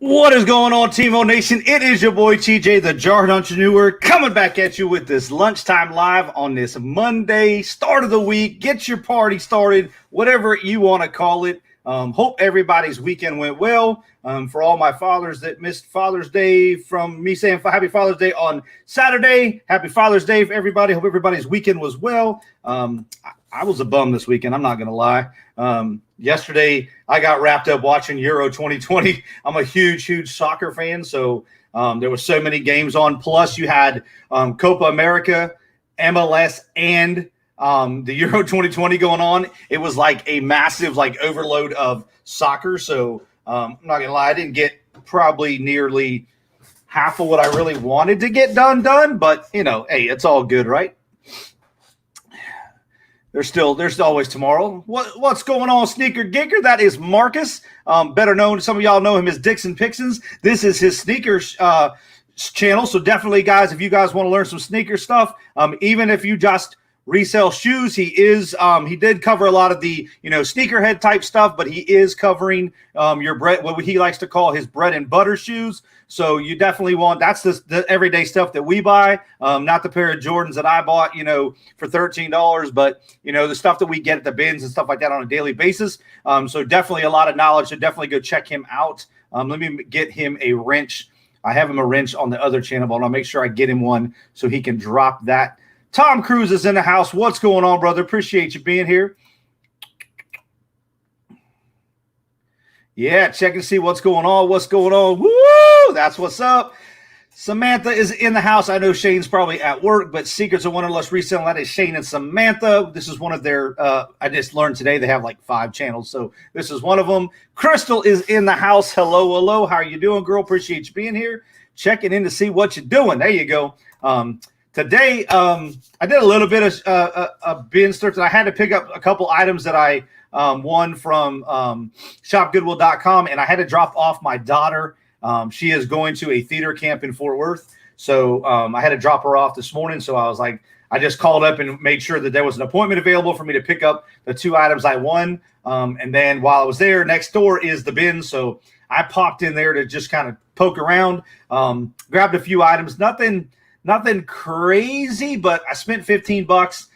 What is going on, Teemo Nation? It is your boy TJ, the Jarhead Entrepreneur, coming back at you with this lunchtime live on this Monday, start of the week. Get your party started, whatever you want to call it. Hope everybody's weekend went well. For all my fathers that missed Father's Day, from me saying Happy Father's Day on Saturday, Happy Father's Day for everybody. Hope everybody's weekend was well. I was a bum this weekend, I'm not going to lie. Yesterday, I got wrapped up watching Euro 2020. I'm a huge soccer fan, so there were so many games on. Plus, you had Copa America, MLS, and the Euro 2020 going on. It was like a massive overload of soccer. So I'm not going to lie, I didn't get probably nearly half of what I really wanted to get done. But, hey, it's all good, right? There's always tomorrow. What's going on, Sneaker Gicker? That is Marcus, better known. Some of y'all know him as Dixon Pixons. This is his sneakers channel. So definitely, guys, if you guys want to learn some sneaker stuff, even if you just resell shoes, he did cover a lot of the sneakerhead type stuff, but he is covering your bread, what he likes to call his bread and butter shoes. So you definitely want, that's the everyday stuff that we buy, not the pair of Jordans that I bought for $13, but the stuff that we get at the bins and stuff like that on a daily basis. So definitely a lot of knowledge. So definitely go check him out. Let me get him a wrench. I have him a wrench on the other channel, but I'll make sure I get him one so he can drop that. Tom Cruise is in the house. What's going on, brother? Appreciate you being here. Yeah, check and see what's going on. What's going on? Woo! That's what's up. Samantha is in the house. I know Shane's probably at work, but Secrets of Wonderlust Reselling, that is Shane and Samantha. This is one of their, I just learned today they have like 5 channels, so this is one of them. Crystal is in the house. Hello. How are you doing, girl? Appreciate you being here. Checking in to see what you're doing. There you go. Today, I did a little bit of bin search, and I had to pick up a couple items that I won from shopgoodwill.com, and I had to drop off my daughter. She is going to a theater camp in Fort Worth, so I had to drop her off this morning. So I was like, I just called up and made sure that there was an appointment available for me to pick up the 2 items I won. And then while I was there, next door is the bin, so I popped in there to just kind of poke around, grabbed a few items, nothing crazy, but I spent $15.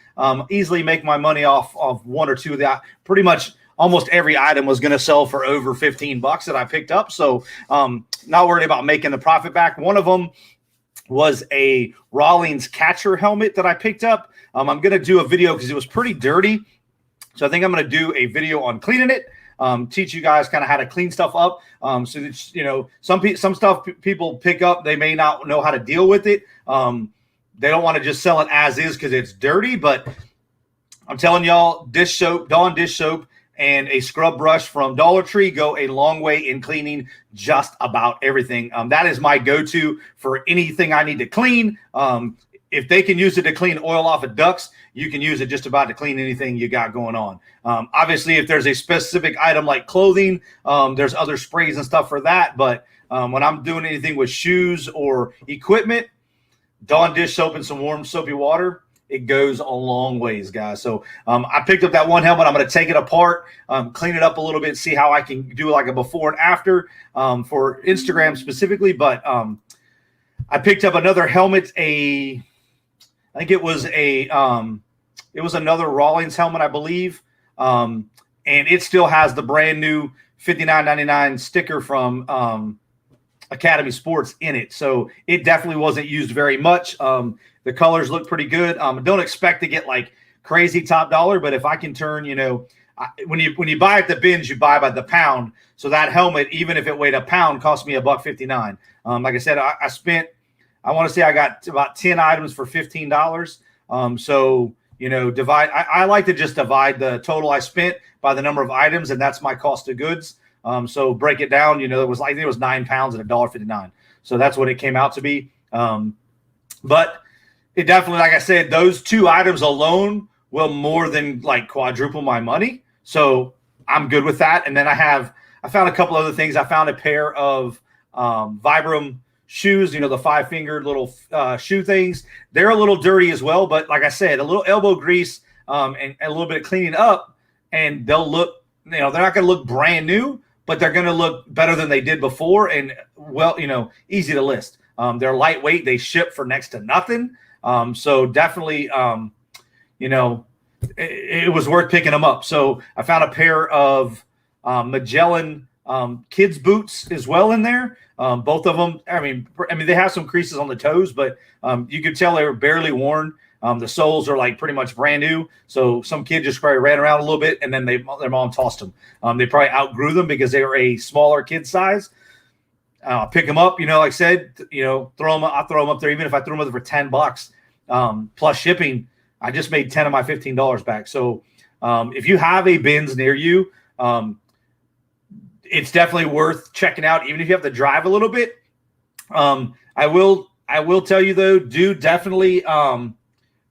Easily make my money off of 1 or 2 of that. Pretty much almost every item was going to sell for over $15 that I picked up. So not worried about making the profit back. One of them was a Rawlings catcher helmet that I picked up. I'm going to do a video because it was pretty dirty. So I think I'm going to do a video on cleaning it. Teach you guys kind of how to clean stuff up. So that, some stuff people pick up, they may not know how to deal with it. They don't want to just sell it as is because it's dirty, but I'm telling y'all, dish soap, Dawn dish soap, and a scrub brush from Dollar Tree go a long way in cleaning just about everything. That is my go-to for anything I need to clean. If they can use it to clean oil off of ducks, you can use it just about to clean anything you got going on. Obviously, if there's a specific item like clothing, there's other sprays and stuff for that. But when I'm doing anything with shoes or equipment, Dawn dish soap and some warm soapy water, it goes a long ways, guys. So I picked up that one helmet. I'm going to take it apart, clean it up a little bit, see how I can do like a before and after for Instagram specifically. But I picked up another helmet, I think it was another Rawlings helmet, I believe. And it still has the brand new $59.99 sticker from Academy Sports in it. So it definitely wasn't used very much. The colors look pretty good. Don't expect to get like crazy top dollar, but if I can turn, when you buy at the bins, you buy by the pound. So that helmet, even if it weighed a pound, cost me $1.59. Like I said, I want to say I got about 10 items for $15. So, I like to just divide the total I spent by the number of items, and that's my cost of goods. So break it down, I think it was 9 pounds at $1.59. So that's what it came out to be. But it definitely, like I said, those 2 items alone will more than like quadruple my money. So I'm good with that. And then I found a couple other things. I found a pair of Vibram shoes, the 5-fingered little shoe things. They're a little dirty as well. But like I said, a little elbow grease and a little bit of cleaning up, and they'll look, they're not going to look brand new, but they're going to look better than they did before, and easy to list. They're lightweight. They ship for next to nothing. So definitely, it was worth picking them up. So I found a pair of Magellan kids boots as well in there. Both of them. I mean, they have some creases on the toes, but you could tell they were barely worn. The soles are like pretty much brand new. So some kid just probably ran around a little bit, and then their mom tossed them. They probably outgrew them because they were a smaller kid size. Pick them up, like I said, throw them. I'll throw them up there. Even if I threw them up for $10 plus shipping, I just made 10 of my $15 back. So if you have a bins near you, it's definitely worth checking out, even if you have to drive a little bit. I will tell you though, do definitely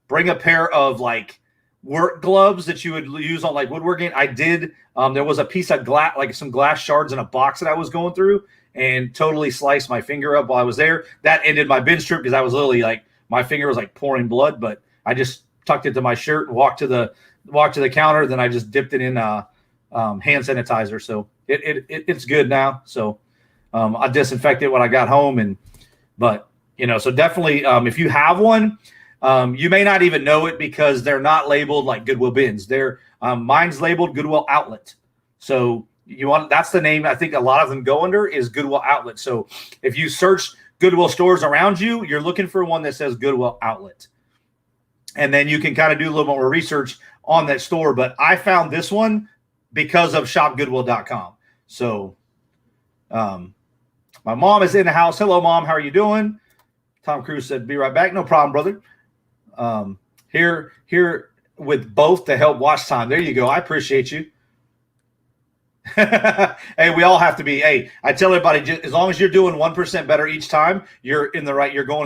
bring a pair of like work gloves that you would use on like woodworking. I did. There was a piece of glass, like some glass shards in a box that I was going through, and totally sliced my finger up while I was there. That ended my binge trip because I was literally like, my finger was like pouring blood, but I just tucked it to my shirt and walked to the counter. Then I just dipped it in hand sanitizer. So it's good now. So I disinfected when I got home, so definitely if you have one, you may not even know it because they're not labeled like Goodwill bins. Mine's labeled Goodwill Outlet. So that's the name I think a lot of them go under is Goodwill Outlet. So if you search Goodwill stores around you, you're looking for one that says Goodwill Outlet. And then you can kind of do a little more research on that store. But I found this one because of shopgoodwill.com. So my mom is in the house. Hello, Mom. How are you doing? Tom Cruise said, be right back. No problem, brother. Here with both to help watch time. There you go. I appreciate you. Hey, we all have to be. Hey, I tell everybody, as long as you're doing 1% better each time, you're going in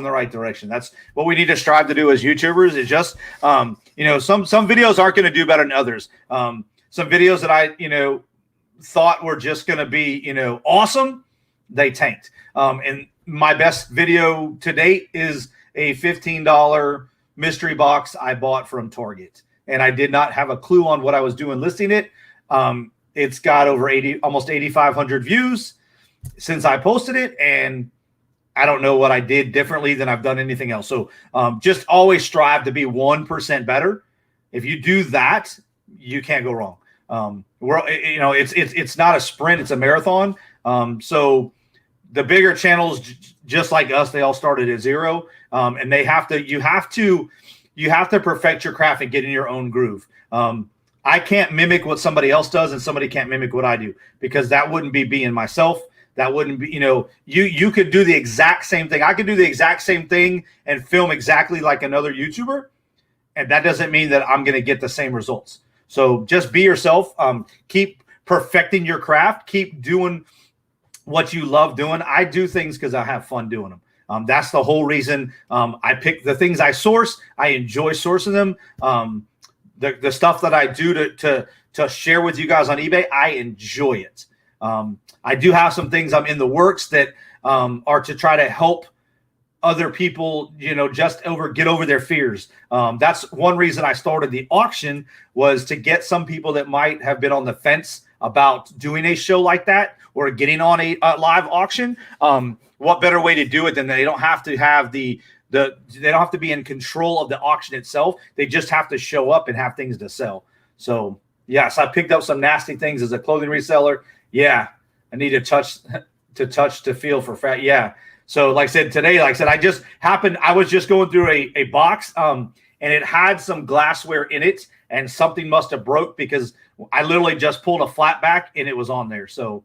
the right direction. That's what we need to strive to do as YouTubers. Is just, some videos aren't going to do better than others. Some videos that I, thought were just going to be, awesome, they tanked. And my best video to date is a $15 mystery box I bought from Target, and I did not have a clue on what I was doing listing it. It's got over almost 8,500 views since I posted it, and I don't know what I did differently than I've done anything else. So just always strive to be 1% better. If you do that, you can't go wrong. It's not a sprint; it's a marathon. So the bigger channels, just like us, they all started at zero, and you have to perfect your craft and get in your own groove. I can't mimic what somebody else does, and somebody can't mimic what I do, because that wouldn't be being myself. That wouldn't be, you could do the exact same thing. I could do the exact same thing and film exactly like another YouTuber, and that doesn't mean that I'm going to get the same results. So just be yourself. Keep perfecting your craft. Keep doing what you love doing. I do things because I have fun doing them. That's the whole reason I pick the things I source. I enjoy sourcing them. The stuff that I do to share with you guys on eBay, I enjoy it. I do have some things I'm in the works that are to try to help other people, get over their fears. That's one reason I started the auction, was to get some people that might have been on the fence about doing a show like that or getting on a live auction. What better way to do it than they don't have to have they don't have to be in control of the auction itself. They just have to show up and have things to sell. So yes, I picked up some nasty things as a clothing reseller. Yeah, I need to touch to feel for fat. Yeah. So like I said, today, I was just going through a box and it had some glassware in it, and something must have broke because I literally just pulled a flat back and it was on there. So,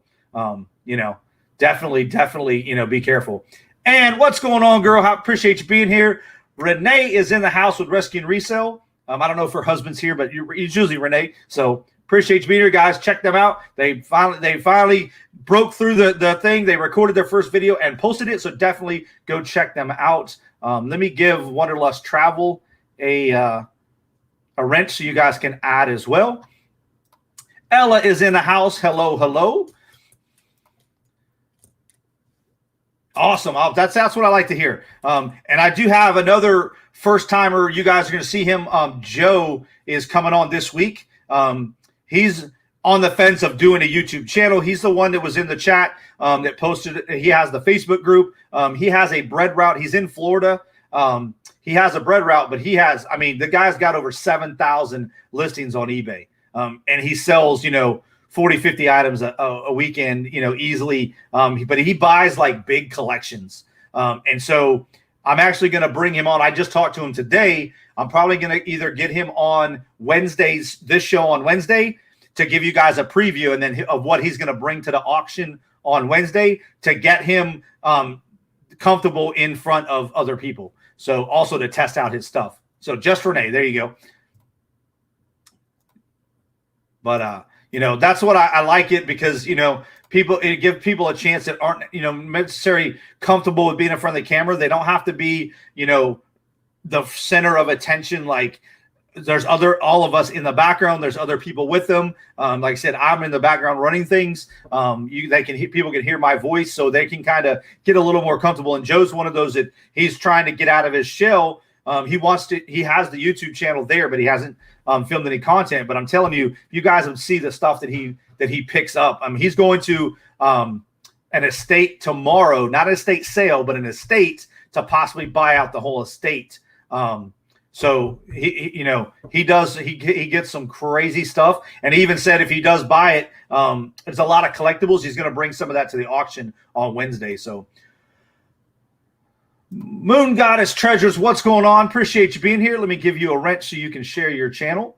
definitely, be careful. And what's going on, girl? I appreciate you being here. Renee is in the house with Rescue and Resell. I don't know if her husband's here, but it's usually Renee. So appreciate you being here, guys. Check them out. They finally broke through the thing. They recorded their first video and posted it. So definitely go check them out. Let me give Wanderlust Travel a wrench so you guys can add as well. Ella is in the house. Hello. Awesome. That's what I like to hear. And I do have another first timer. You guys are going to see him. Joe is coming on this week. He's on the fence of doing a YouTube channel. He's the one that was in the chat that posted it. He has the Facebook group. He has a bread route. He's in Florida. He has a bread route, but he has, I mean, the guy's got over 7,000 listings on eBay. And he sells, 40, 50 items a weekend, easily. But he buys like big collections. And so I'm actually going to bring him on. I just talked to him today. I'm probably going to either get him on Wednesdays, this show on Wednesday, to give you guys a preview, and then of what he's going to bring to the auction on Wednesday to get him comfortable in front of other people. So also to test out his stuff. So just Renee, there you go. But that's what I like it, because it give people a chance that aren't necessarily comfortable with being in front of the camera. They don't have to be the center of attention. Like, there's all of us in the background. There's other people with them. Like I said, I'm in the background running things. People can hear my voice, so they can kind of get a little more comfortable. And Joe's one of those that he's trying to get out of his shell. He has the YouTube channel there, but he hasn't filmed any content. But I'm telling you, you guys would see the stuff that he picks up. I mean, he's going to an estate tomorrow, not an estate sale, but an estate to possibly buy out the whole estate. So he gets some crazy stuff. And he even said if he does buy it, there's a lot of collectibles. He's going to bring some of that to the auction on Wednesday. So Moon Goddess Treasures, what's going on? Appreciate you being here. Let me give you a wrench so you can share your channel.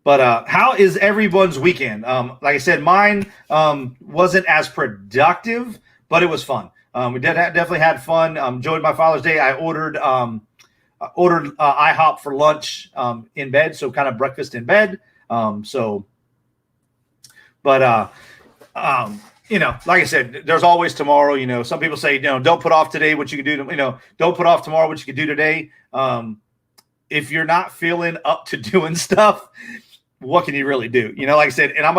But how is everyone's weekend? Like I said, mine wasn't as productive, but it was fun. We definitely had fun. Enjoyed my Father's Day. I ordered IHOP for lunch in bed, so kind of breakfast in bed. Like I said, there's always tomorrow. Some people say, don't put off today what you can do. Don't put off tomorrow what you can do today. If you're not feeling up to doing stuff, what can you really do? Like I said, and I'm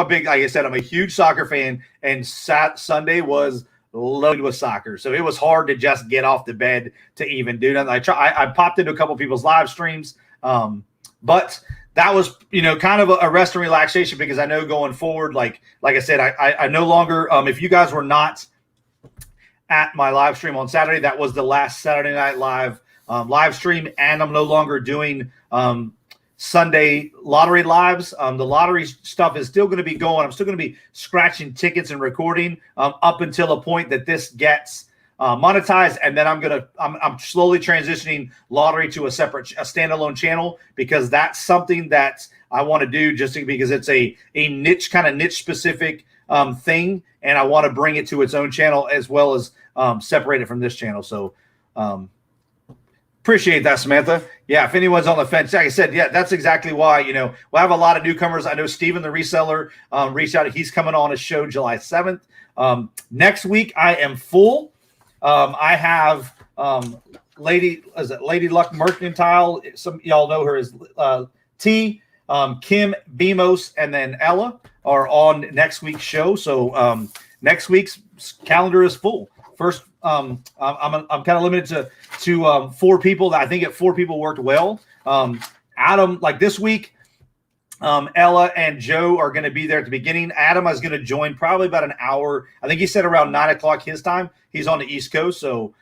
a huge soccer fan, and Sunday was loaded with soccer. So it was hard to just get off the bed to even do nothing. I popped into a couple of people's live streams. But that was, kind of a rest and relaxation, because I know going forward, like I said, I no longer, if you guys were not at my live stream on Saturday, that was the last Saturday Night Live live stream. And I'm no longer doing Sunday lottery lives. The lottery stuff is still going to be going. I'm still going to be scratching tickets and recording up until a point that this gets monetized, and then I'm slowly transitioning lottery to a standalone channel, because that's something that I want to do, just because it's a niche specific thing, and I want to bring it to its own channel as well as separate it from this channel. So appreciate that, Samantha. Yeah, if anyone's on the fence, like I said, yeah, that's exactly why. We'll have a lot of newcomers. I know Steven the reseller reached out. He's coming on a show July 7th. Next week I am full. I have Lady Luck Mercantile. Some of y'all know her as T. Kim Bemos and then Ella are on next week's show. So next week's calendar is full. First, I'm kind of limited to 4 people. I think 4 people worked well. Adam, like this week, Ella and Joe are going to be there at the beginning. Adam is going to join probably about an hour. I think he said around 9 o'clock his time. He's on the East Coast, so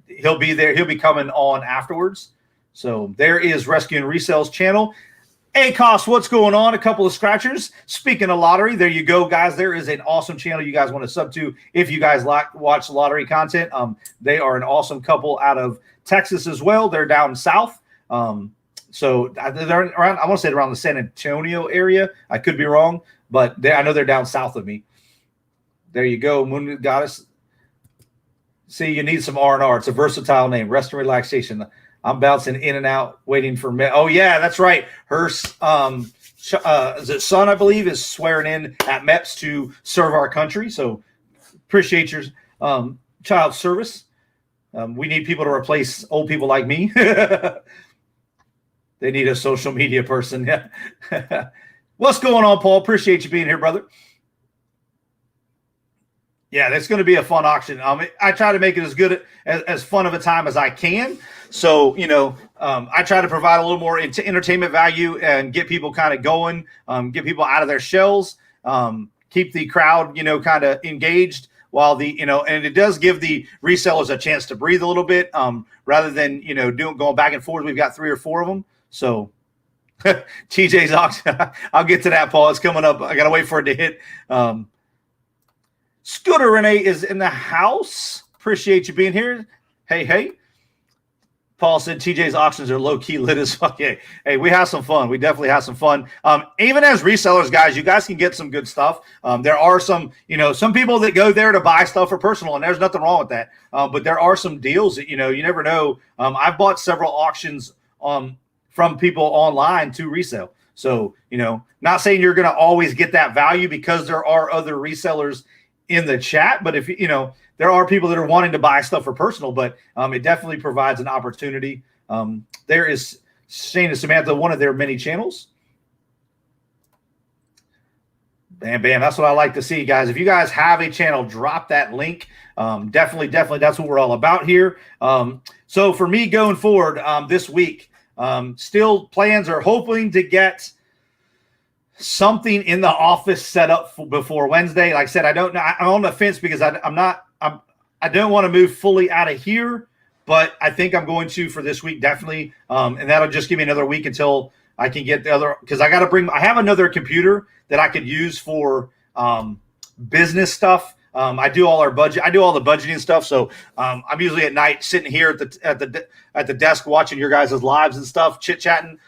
he'll be there. He'll be coming on afterwards. So there is Rescue and Resell's channel. ACOS, what's going on? A couple of scratchers. Speaking of lottery, there you go, guys. There is an awesome channel you guys want to sub to if you guys watch lottery content. They are an awesome couple out of Texas as well. They're down south. So they're around, I want to say around the San Antonio area. I could be wrong, but I know they're down south of me. There you go, Moon Goddess. See, you need some R&R. It's a versatile name, rest and relaxation. I'm bouncing in and out, waiting for me. Oh, yeah, that's right. Her son, I believe, is swearing in at MEPS to serve our country. So appreciate your child service. We need people to replace old people like me. They need a social media person. What's going on, Paul? Appreciate you being here, brother. Yeah, that's going to be a fun auction. I try to make it as good as fun of a time as I can. So, I try to provide a little more entertainment value and get people kind of going, get people out of their shells, keep the crowd, kind of engaged while and it does give the resellers a chance to breathe a little bit, rather than, going back and forth. We've got 3 or 4 of them. So TJ's auction, I'll get to that, Paul. It's coming up. I got to wait for it to hit. Scooter Renee is in the house. Appreciate you being here. Hey. Paul said TJ's auctions are low-key lit as fuck. Hey, we have some fun. We definitely have some fun. Even as resellers, guys, you guys can get some good stuff. There are some, some people that go there to buy stuff for personal, and there's nothing wrong with that. But there are some deals that, you never know. I've bought several auctions from people online to resell. So, not saying you're going to always get that value because there are other resellers in the chat, but if there are people that are wanting to buy stuff for personal, but it definitely provides an opportunity. There is Shane and Samantha, one of their many channels. Bam. That's what I like to see, guys. If you guys have a channel, drop that link. Definitely. That's what we're all about here. So for me going forward this week, still plans are hoping to get something in the office set up before Wednesday. Like I said, I don't know. I'm on the fence because I don't want to move fully out of here, but I think I'm going to for this week, definitely. And that'll just give me another week until I can get the other, because I have another computer that I could use for business stuff. I do all the budgeting stuff. So I'm usually at night sitting here at the desk watching your guys' lives and stuff, chit-chatting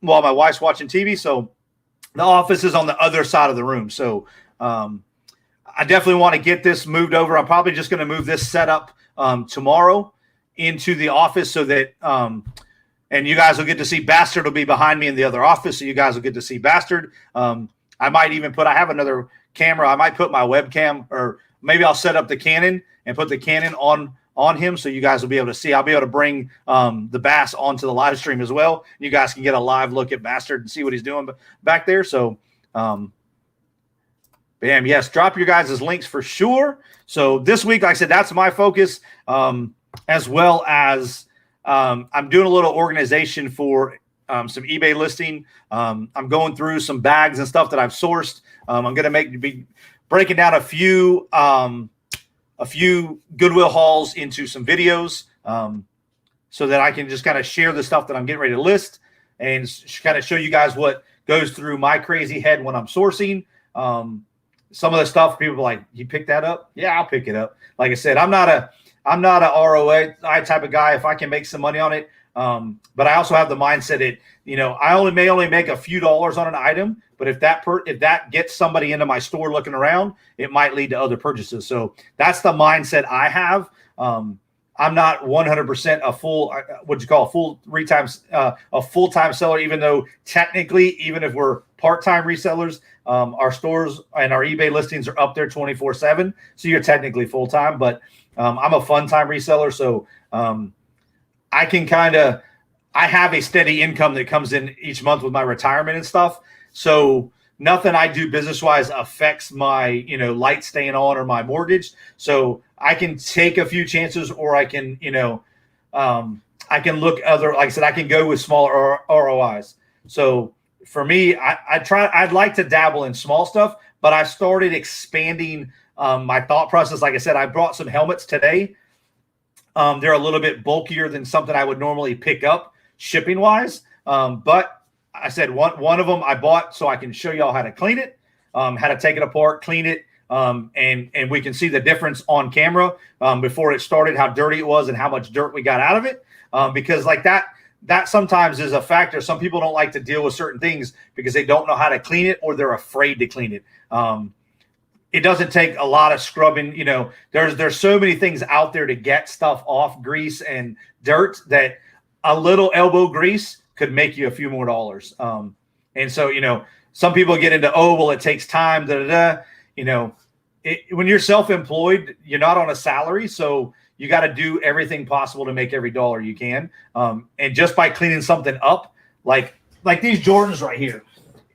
while my wife's watching TV. So the office is on the other side of the room. So I definitely want to get this moved over. I'm probably just going to move this setup tomorrow into the office so that and you guys will get to see Bastard will be behind me in the other office. So you guys will get to see Bastard. I might even I have another camera. I might put my webcam, or maybe I'll set up the Canon and put the Canon on him so you guys will be able to see. I'll be able to bring the Bass onto the live stream as well. You guys can get a live look at Bastard and see what he's doing back there. So, bam, yes, drop your guys' links for sure. So this week, like I said, that's my focus, as well as I'm doing a little organization for some eBay listing. I'm going through some bags and stuff that I've sourced. I'm going to be breaking down a few Goodwill hauls into some videos, so that I can just kind of share the stuff that I'm getting ready to list and kind of show you guys what goes through my crazy head when I'm sourcing. Some of the stuff people are like, you pick that up? Yeah, I'll pick it up. Like I said, I'm not a ROI type of guy. If I can make some money on it. But I also have the mindset that, I may only make a few dollars on an item, but if that gets somebody into my store looking around, it might lead to other purchases. So that's the mindset I have. I'm not 100% a full-time seller, even though technically, even if we're part-time resellers, our stores and our eBay listings are up there 24/7. So you're technically full-time, but I'm a fun-time reseller. So I have a steady income that comes in each month with my retirement and stuff. So nothing I do business-wise affects my, light staying on or my mortgage. So I can take a few chances, or I can, I can look other, like I said, I can go with smaller ROIs. So for me, I'd like to dabble in small stuff, but I started expanding my thought process. Like I said, I brought some helmets today. They're a little bit bulkier than something I would normally pick up shipping wise. But I said one of them I bought so I can show y'all how to clean it, how to take it apart, clean it. And we can see the difference on camera before it started, how dirty it was and how much dirt we got out of it. Because like that sometimes is a factor. Some people don't like to deal with certain things because they don't know how to clean it, or they're afraid to clean it. It doesn't take a lot of scrubbing. There's so many things out there to get stuff off grease and dirt that a little elbow grease could make you a few more dollars. And so, some people get into, it takes time, when you're self-employed, you're not on a salary. So you got to do everything possible to make every dollar you can. And just by cleaning something up, like these Jordans right here,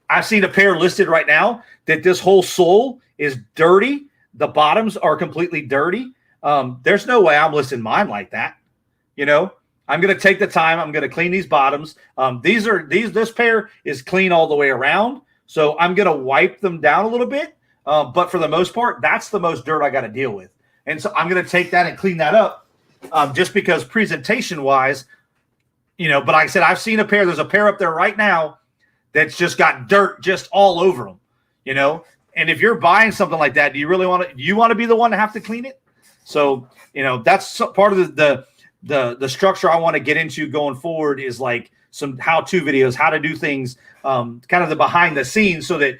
I've seen a pair listed right now that this whole sole is dirty. the bottoms are completely dirty, there's no way I'm listing mine like that. You know, I'm going to take the time. I'm going to clean these bottoms. This pair is clean all the way around. So I'm going to wipe them down a little bit. But for the most part, that's the most dirt I got to deal with. And so I'm going to take that and clean that up, just because presentation wise, you know, but like I said, I've seen a pair. There's a pair up there right now that's just got dirt just all over them, you know. And if you're buying something like that, do you want to be the one to have to clean it? So, you know, that's part of the structure I want to get into going forward, is like some how-to videos, how to do things, kind of the behind the scenes, so that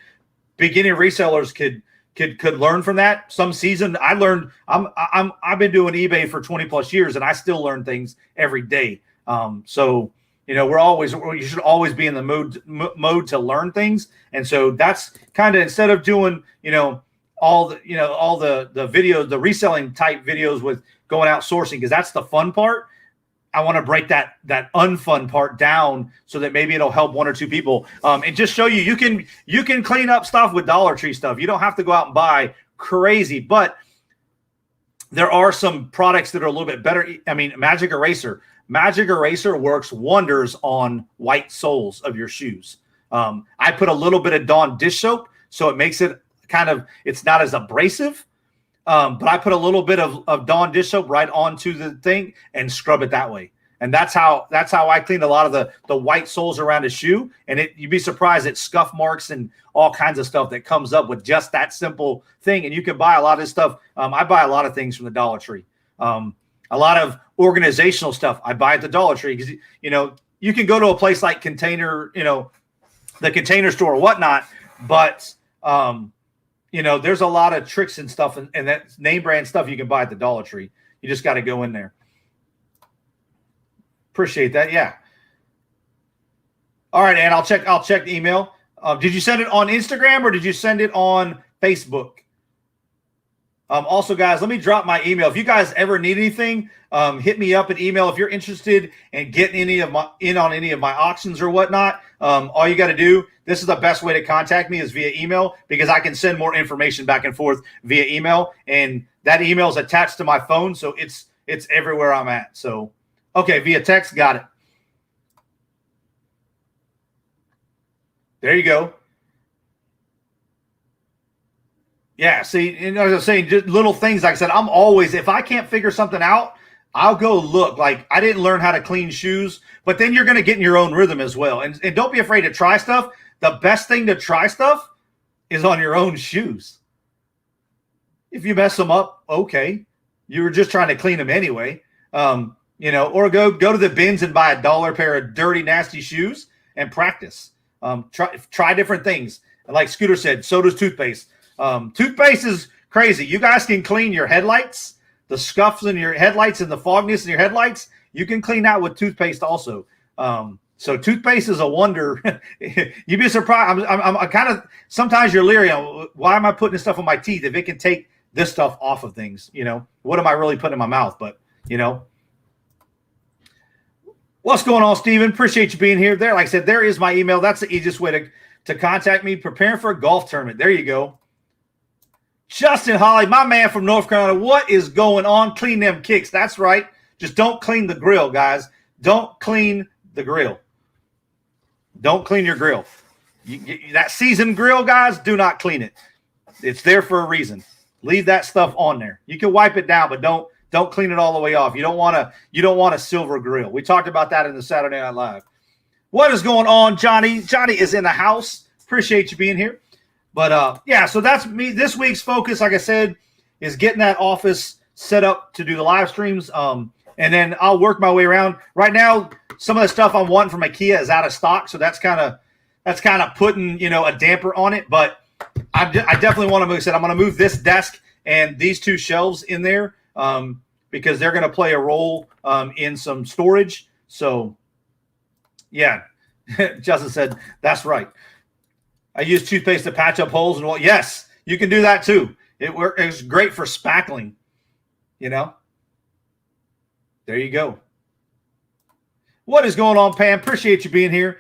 beginning resellers could learn from that. Some season I learned, I've been doing eBay for 20 plus years, and I still learn things every day. So, you know, you should always be in the mode to learn things. And so that's kind of, instead of doing, you know, all the videos, the reselling type videos with going out sourcing, because that's the fun part. I want to break that unfun part down so that maybe it'll help one or two people, and just show you can clean up stuff with Dollar Tree stuff. You don't have to go out and buy crazy, but there are some products that are a little bit better. I mean, Magic Eraser works wonders on white soles of your shoes. I put a little bit of Dawn dish soap, so it makes it it's not as abrasive. But I put a little bit of Dawn dish soap right onto the thing and scrub it that way. And that's how I cleaned a lot of the white soles around a shoe. And you'd be surprised at scuff marks and all kinds of stuff that comes up with just that simple thing. And you can buy a lot of this stuff. I buy a lot of things from the Dollar Tree. A lot of organizational stuff I buy at the Dollar Tree, because, you know, you can go to a place like Container, you know, the Container Store or whatnot, but you know, there's a lot of tricks and stuff, and that name brand stuff you can buy at the Dollar Tree. You just got to go in there. Appreciate that. Yeah. All right, Ann, I'll check the email. Did you send it on Instagram or did you send it on Facebook? Also, guys, let me drop my email. If you guys ever need anything, hit me up at email. If you're interested in getting on any of my auctions or whatnot, all you got to do, this is the best way to contact me, is via email, because I can send more information back and forth via email, and that email is attached to my phone, so it's everywhere I'm at. So, okay, via text, got it. There you go. Yeah, see, and as I was saying, just little things. Like I said, I'm always, if I can't figure something out, I'll go look. Like, I didn't learn how to clean shoes, but then you're going to get in your own rhythm as well. And don't be afraid to try stuff. The best thing to try stuff is on your own shoes. If you mess them up, okay. You were just trying to clean them anyway. You know, or go to the bins and buy $1 pair of dirty, nasty shoes and practice. Try different things. And like Scooter said, so does toothpaste. Toothpaste is crazy. You guys can clean your headlights, the scuffs in your headlights and the fogginess in your headlights. You can clean that with toothpaste also. So toothpaste is a wonder. You'd be surprised. I'm kind of, sometimes you're leery on, why am I putting this stuff on my teeth if it can take this stuff off of things? You know, what am I really putting in my mouth? But, you know, what's going on, Steven? Appreciate you being here. There, like I said, there is my email. That's the easiest way to contact me. Preparing for a golf tournament. There you go. Justin Holly, my man from North Carolina. What is going on? Clean them kicks. That's right. Just don't clean the grill, guys. Don't clean the grill. Don't clean your grill. That seasoned grill, guys, do not clean it. It's there for a reason. Leave that stuff on there. You can wipe it down, but don't clean it all the way off. You don't want a silver grill. We talked about that in the Saturday Night Live. What is going on, Johnny? Johnny is in the house. Appreciate you being here. But yeah, so that's me. This week's focus, like I said, is getting that office set up to do the live streams. And then I'll work my way around. Right now, some of the stuff I'm wanting from IKEA is out of stock, so that's kind of putting, you know, a damper on it. But I definitely want to move. I'm going to move this desk and these two shelves in there because they're going to play a role in some storage. So yeah, Justin said that's right. I use toothpaste to patch up holes and what? Yes, you can do that too. It's great for spackling, you know. There you go. What is going on, Pam? Appreciate you being here.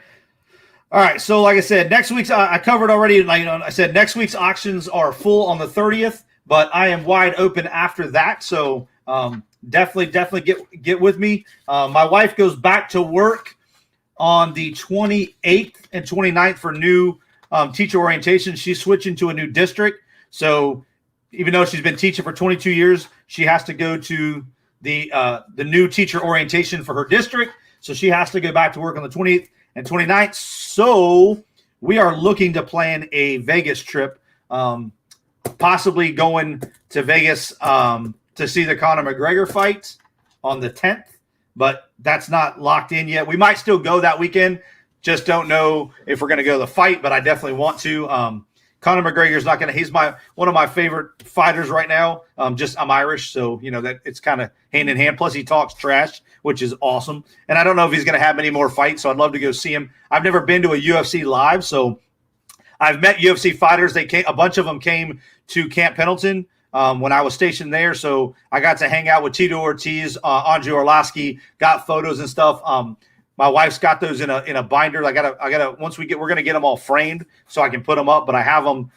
All right, so like I said, next week's I covered already. Like I said, next week's auctions are full on the 30th. but I am wide open after that. So definitely get with me. My wife goes back to work on the 28th and 29th for new teacher orientation. She's switching to a new district. So even though she's been teaching for 22 years, she has to go to the new teacher orientation for her district. So she has to go back to work on the 20th and 29th. So we are looking to plan a Vegas trip, possibly going to Vegas to see the Conor McGregor fight on the 10th, but that's not locked in yet. We might still go that weekend. Just don't know if we're going to go to the fight, but I definitely want to. Conor McGregor's not going to. He's one of my favorite fighters right now. I'm Irish, so that it's kind of hand in hand. Plus, he talks trash, which is awesome. And I don't know if he's going to have many more fights, so I'd love to go see him. I've never been to a UFC live, so I've met UFC fighters. A bunch of them came to Camp Pendleton when I was stationed there, so I got to hang out with Tito Ortiz, Andre Arlovsky, got photos and stuff. My wife's got those in a binder. I gotta once we're gonna get them all framed so I can put them up, but I have them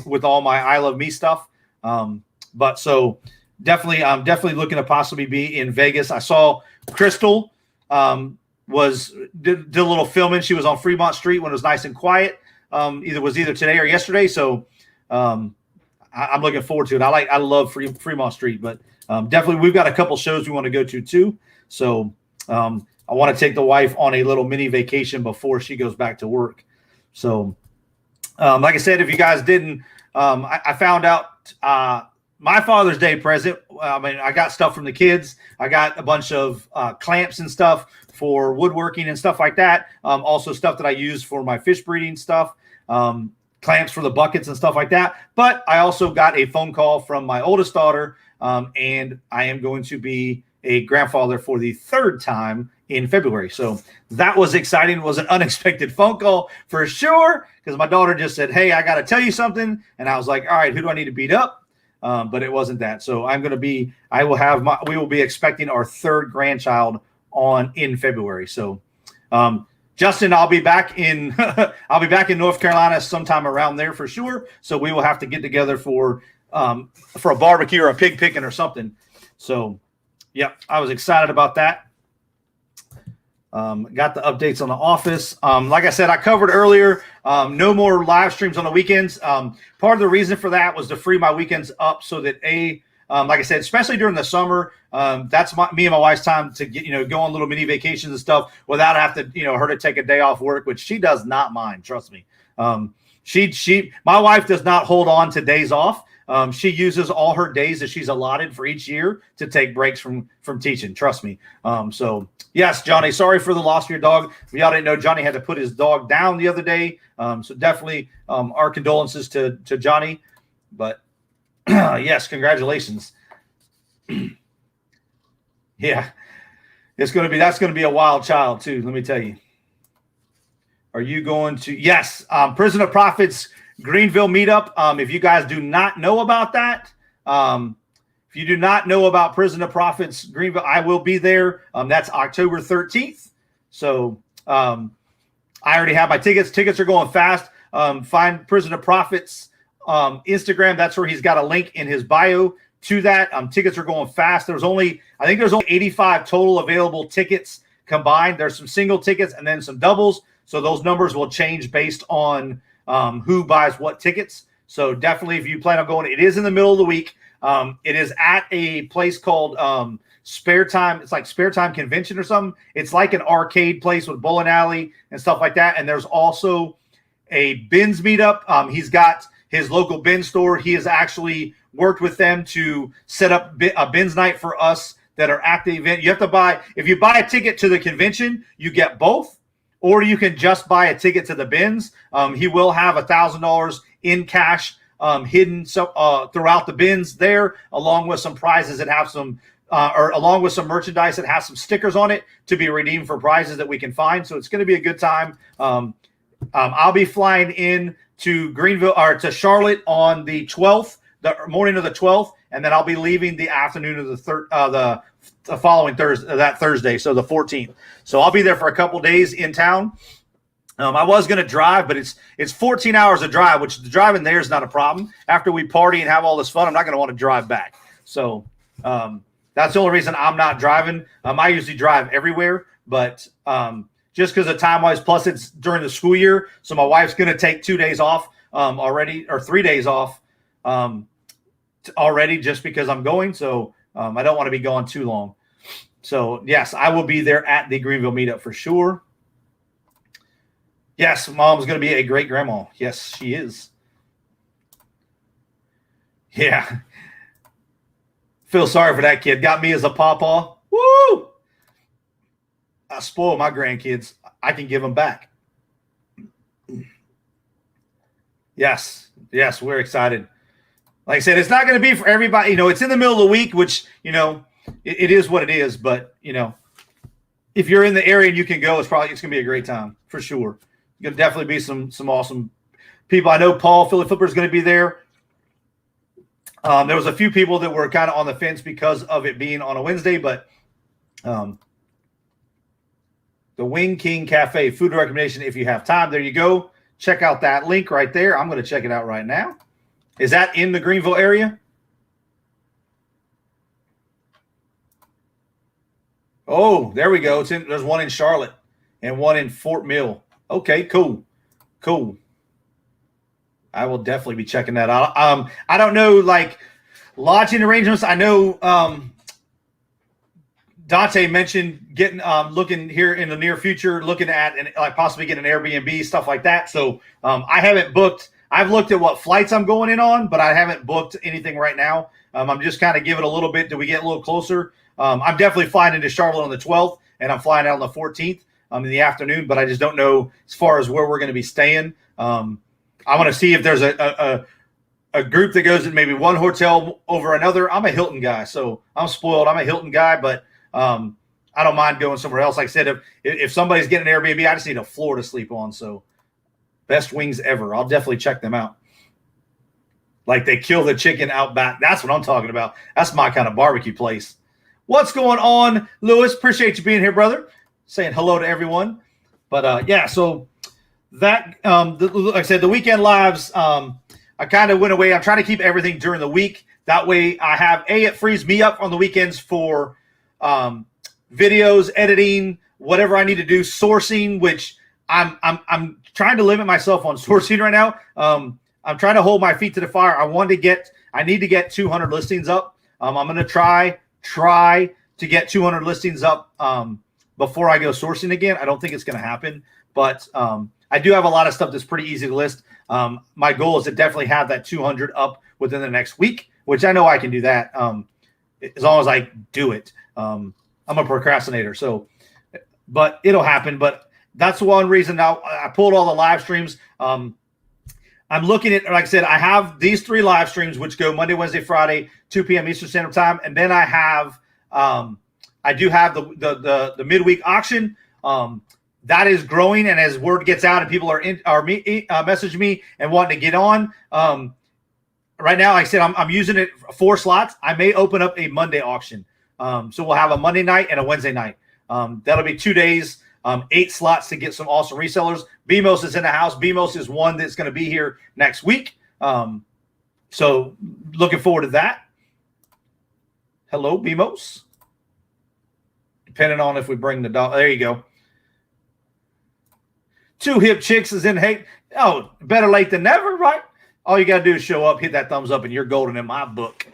with all my I Love Me stuff. But so definitely, I'm definitely looking to possibly be in Vegas. I saw Crystal did a little filming. She was on Fremont Street when it was nice and quiet. Either today or yesterday. So I'm looking forward to it. I love Fremont Street, but definitely we've got a couple shows we want to go to too. So I want to take the wife on a little mini vacation before she goes back to work. So, like I said, if you guys didn't, I found out my Father's Day present. I got stuff from the kids. I got a bunch of clamps and stuff for woodworking and stuff like that. Also stuff that I use for my fish breeding stuff, clamps for the buckets and stuff like that. But I also got a phone call from my oldest daughter, and I am going to be a grandfather for the third time in February. So that was exciting. It was an unexpected phone call for sure, because my daughter just said, "Hey, I got to tell you something." And I was like, all right, who do I need to beat up? But it wasn't that. So we will be expecting our third grandchild in February. So, Justin, I'll be back in North Carolina sometime around there for sure. So we will have to get together for a barbecue or a pig picking or something. So, yeah, I was excited about that. Got the updates on the office. Like I said, I covered earlier, no more live streams on the weekends. Part of the reason for that was to free my weekends up so that like I said, especially during the summer, that's me and my wife's time to get, go on little mini vacations and stuff without having to, her to take a day off work, which she does not mind. Trust me. My wife does not hold on to days off. She uses all her days that she's allotted for each year to take breaks from teaching. Trust me. So yes, Johnny, sorry for the loss of your dog. If y'all didn't know, Johnny had to put his dog down the other day. So definitely our condolences to Johnny. But yes, congratulations. Yeah, that's going to be a wild child too. Let me tell you. Are you going to? Yes, Prison of Profits Greenville meetup. If you guys do not know about that, if you do not know about Prison of Profits Greenville, I will be there. That's October 13th. So I already have my tickets. Tickets are going fast. Find Prison of Profits Instagram. That's where he's got a link in his bio to that. Tickets are going fast. I think there's only 85 total available tickets combined. There's some single tickets and then some doubles. So those numbers will change based on who buys what tickets. So definitely, if you plan on going, it is in the middle of the week. It is at a place called Spare Time. It's like Spare Time Convention or something. It's like an arcade place with bowling alley and stuff like that. And there's also a bins meetup. He's got his local bin store. He has actually worked with them to set up a bins night for us that are at the event. You have to if you buy a ticket to the convention, you get both. Or you can just buy a ticket to the bins. He will have $1,000 in cash hidden throughout the bins there, along with some prizes that have along with some merchandise that has some stickers on it to be redeemed for prizes that we can find. So it's going to be a good time. I'll be flying in to Greenville or to Charlotte on the 12th, the morning of the 12th, and then I'll be leaving the afternoon of the following Thursday, so the 14th. So I'll be there for a couple days in town. I was going to drive, but it's 14 hours of drive, which the driving there is not a problem. After we party and have all this fun, I'm not going to want to drive back. So that's the only reason I'm not driving. I usually drive everywhere, but just because of time-wise, plus it's during the school year, so my wife's going to take 2 days off already, or 3 days off already, just because I'm going. So I don't want to be gone too long. So, yes, I will be there at the Greenville meetup for sure. Yes, Mom's going to be a great grandma. Yes, she is. Yeah. Feel sorry for that kid. Got me as a pawpaw. Woo! I spoil my grandkids. I can give them back. Yes, we're excited. Like I said, it's not going to be for everybody. It's in the middle of the week, which, it is what it is. But, if you're in the area and you can go, it's going to be a great time for sure. Going to definitely be some awesome people. I know Paul, Philly Flipper, is going to be there. There was a few people that were kind of on the fence because of it being on a Wednesday, but the Wing King Cafe, food recommendation if you have time. There you go. Check out that link right there. I'm going to check it out right now. Is that in the Greenville area? Oh, there we go. There's one in Charlotte and one in Fort Mill. Okay, cool. I will definitely be checking that out. I don't know, like, lodging arrangements. I know Dante mentioned getting looking here in the near future, looking at and like possibly getting an Airbnb, stuff like that. So I haven't booked. I've looked at what flights I'm going in on, but I haven't booked anything right now. I'm just kind of giving a little bit till we get a little closer. I'm definitely flying into Charlotte on the 12th, and I'm flying out on the 14th in the afternoon, but I just don't know as far as where we're going to be staying. I want to see if there's a group that goes in maybe one hotel over another. I'm a Hilton guy, so I'm spoiled. I'm a Hilton guy, but I don't mind going somewhere else. Like I said, if somebody's getting an Airbnb, I just need a floor to sleep on. So best wings ever. I'll definitely check them out. Like they kill the chicken out back. That's what I'm talking about. That's my kind of barbecue place. What's going on, Lewis? Appreciate you being here, brother. Saying hello to everyone. But so that like I said, the weekend lives, I kind of went away. I'm trying to keep everything during the week. That way I have it frees me up on the weekends for videos, editing, whatever I need to do, sourcing, which I'm trying to limit myself on sourcing right now. I'm trying to hold my feet to the fire. I need to get 200 listings up. I'm going to try to get 200 listings up before I go sourcing again. I don't think it's going to happen, but I do have a lot of stuff that's pretty easy to list. My goal is to definitely have that 200 up within the next week, which I know I can do that as long as I do it. I'm a procrastinator, but it'll happen. But that's one reason now I pulled all the live streams. I'm looking at, like I said, I have these 3 live streams, which go Monday, Wednesday, Friday, 2 p.m. Eastern Standard Time. And then I do have the midweek auction. That is growing, and as word gets out and people are messaging me and wanting to get on, right now, like I said, I'm using it 4 slots. I may open up a Monday auction. So we'll have a Monday night and a Wednesday night. That'll be 2 days, 8 slots to get some awesome resellers. BMOS is in the house. BMOS is one that's going to be here next week. So looking forward to that. Hello, BMOS. Depending on if we bring the dog. There you go. 2 hip chicks is in hate. Oh, better late than never, right? All you got to do is show up, hit that thumbs up, and you're golden in my book.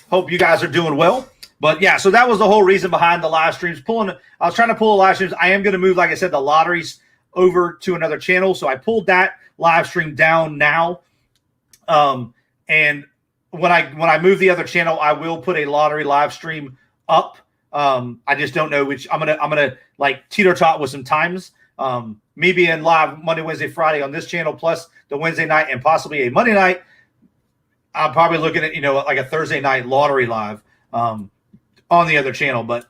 Hope you guys are doing well. But, yeah, so that was the whole reason behind the live streams. I was trying to pull the live streams. I am going to move, like I said, the lotteries over to another channel. So I pulled that live stream down now. And when I move the other channel, I will put a lottery live stream up. I just don't know which. I'm gonna like teeter-tot with some times. Me being live Monday, Wednesday, Friday on this channel, plus the Wednesday night and possibly a Monday night. I'm probably looking at like a Thursday night lottery live on the other channel, but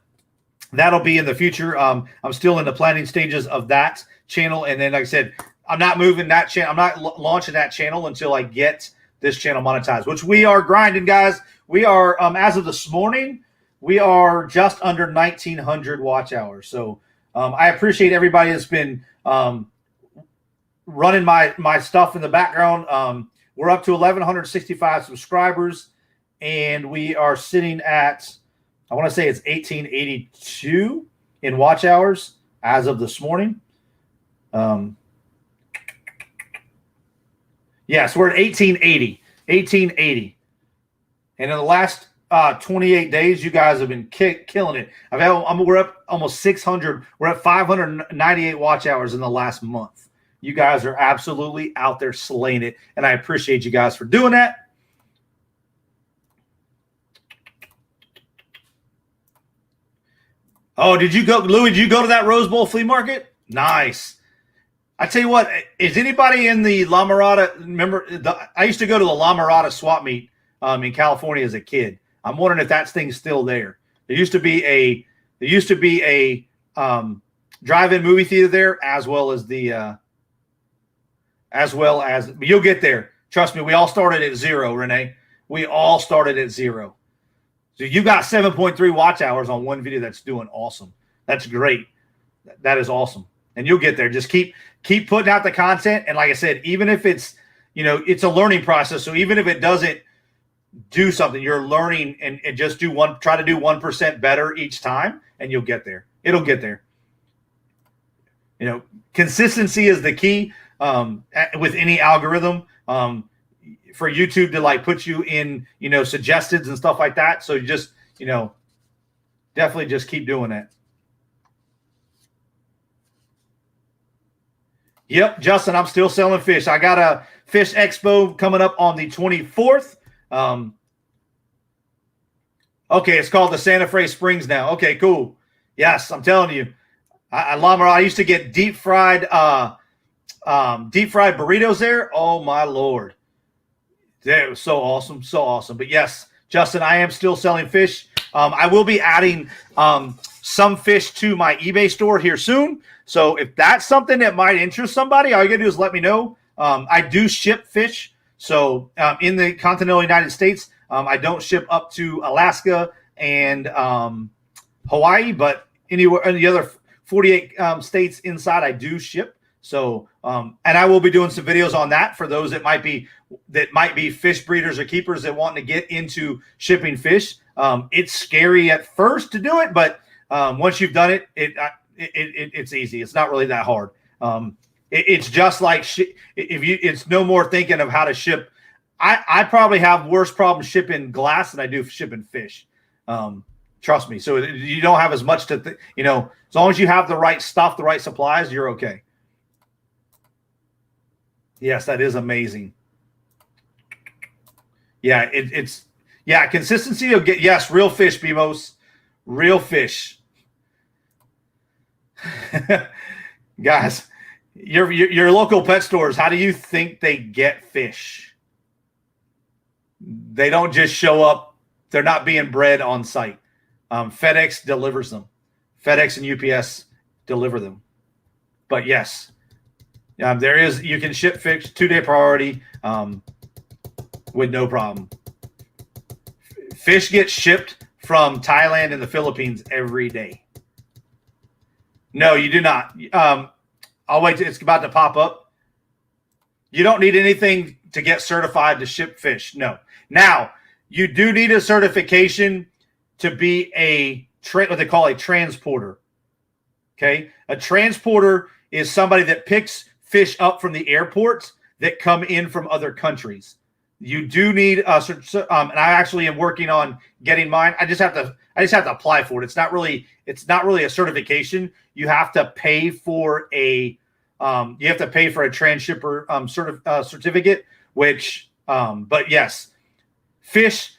that'll be in the future. I'm still in the planning stages of that channel, and then like I said, I'm not moving that channel. I'm not launching that channel until I get this channel monetized, which we are grinding, guys. We are as of this morning, we are just under 1,900 watch hours. So I appreciate everybody that's been running my stuff in the background. We're up to 1,165 subscribers, and we are sitting at, I want to say it's 1882 in watch hours as of this morning. Yes, we're at 1880. And in the last 28 days, you guys have been killing it. We're up almost 600. We're at 598 watch hours in the last month. You guys are absolutely out there slaying it, and I appreciate you guys for doing that. Oh, did you go, Louis? Did you go to that Rose Bowl flea market? Nice. I tell you what, is anybody in the La Mirada? Remember, I used to go to the La Mirada swap meet in California as a kid. I'm wondering if that thing's still there. There used to be a drive-in movie theater there, as well as but you'll get there. Trust me, we all started at 0, Renee. We all started at 0. So you got 7.3 watch hours on one video. That's doing awesome. That's great. That is awesome. And you'll get there. Just keep putting out the content. And like I said, even if it's, it's a learning process. So even if it doesn't do something, you're learning, and just try to do 1% better each time, and you'll get there. It'll get there. Consistency is the key with any algorithm. For YouTube to put you in, suggestions and stuff like that. So you just, definitely just keep doing that. Yep, Justin, I'm still selling fish. I got a fish expo coming up on the 24th. Okay, it's called the Santa Fe Springs now. Okay, cool. Yes, I'm telling you. I used to get deep fried burritos there. Oh my Lord. It was so awesome. So awesome. But yes, Justin, I am still selling fish. I will be adding some fish to my eBay store here soon. So if that's something that might interest somebody, all you gotta do is let me know. I do ship fish. So in the continental United States, I don't ship up to Alaska and Hawaii, but anywhere in the other 48 states inside, I do ship. So, and I will be doing some videos on that for those that might be fish breeders or keepers that want to get into shipping fish. It's scary at first to do it, but once you've done it, it's easy. It's not really that hard. It's just like it's no more thinking of how to ship. I probably have worse problems shipping glass than I do shipping fish. Trust me. So you don't have as much to, as long as you have the right stuff, the right supplies, you're okay. Yes, that is amazing. Yeah, consistency will get, yes, real fish, Bimos. Real fish. Guys, your local pet stores, how do you think they get fish? They don't just show up. They're not being bred on site. FedEx delivers them. FedEx and UPS deliver them. But yes, you can ship fish 2-day priority with no problem. Fish get shipped from Thailand and the Philippines every day. No, you do not. I'll wait till it's about to pop up. You don't need anything to get certified to ship fish. No. Now, you do need a certification to be what they call a transporter. Okay? A transporter is somebody that picks fish up from the airports that come in from other countries. You do need and I actually am working on getting mine. I just have to apply for it. It's not really a certification. You have to pay for a transshipper certificate, which but yes, fish,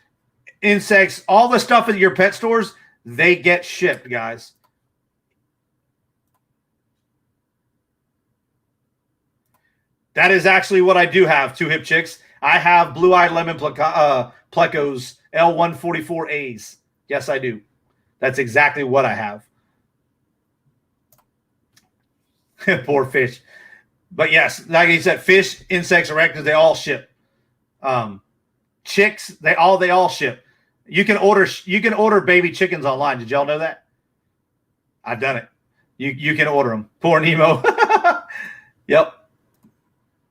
insects, all the stuff at your pet stores, they get shipped, guys. That is actually what I do have, Two Hip Chicks. I have blue-eyed lemon plecos L144As. Yes, I do. That's exactly what I have. Poor fish. But yes, like you said, fish, insects, arachnids, they all ship. Chicks, they all ship. You can order baby chickens online. Did y'all know that? I've done it. You can order them. Poor Nemo. Yep.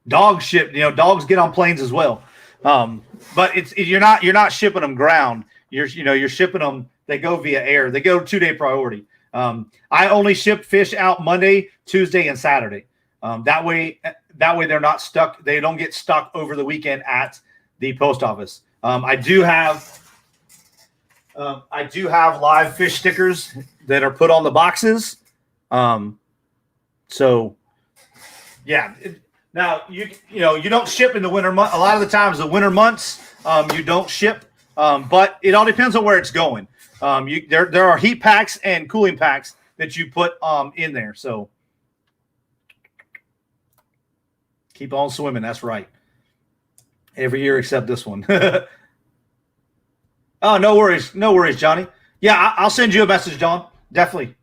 Dogs ship. Dogs get on planes as well. But you're not shipping them ground. You're shipping them. They go via air. They go 2-day priority. I only ship fish out Monday, Tuesday, and Saturday. That way they're not stuck. They don't get stuck over the weekend at the post office. I do have live fish stickers that are put on the boxes. So yeah. Now you don't ship in the winter month. A lot of the times, the winter months, you don't ship. But it all depends on where it's going. There are heat packs and cooling packs that you put in there. So keep on swimming. That's right. Every year except this one. Oh, no worries, Johnny. Yeah, I'll send you a message, John. Definitely.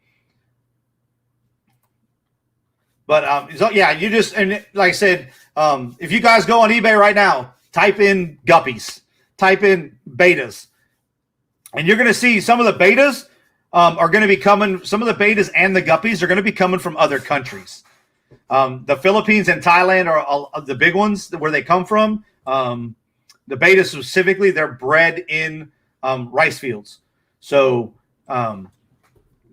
But yeah, you just, and like I said, if you guys go on eBay right now, type in guppies, type in betas, and you're going to see some of the betas are going to be coming. Some of the betas and the guppies are going to be coming from other countries. The Philippines and Thailand are the big ones where they come from. The betas specifically, they're bred in rice fields, so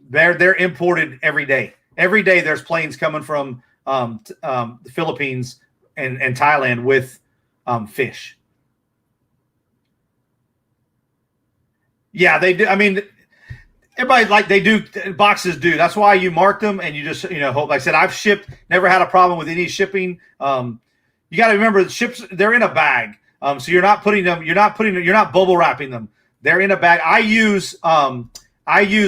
they're imported every day. Every day there's planes coming from the Philippines and Thailand with fish. Yeah, they do. I mean, everybody they do. Boxes do. That's why you mark them and you just hope. Like I said, I've shipped. Never had a problem with any shipping. You got to remember the ships. They're in a bag. So you're not putting them. You're not bubble wrapping them. They're in a bag. I use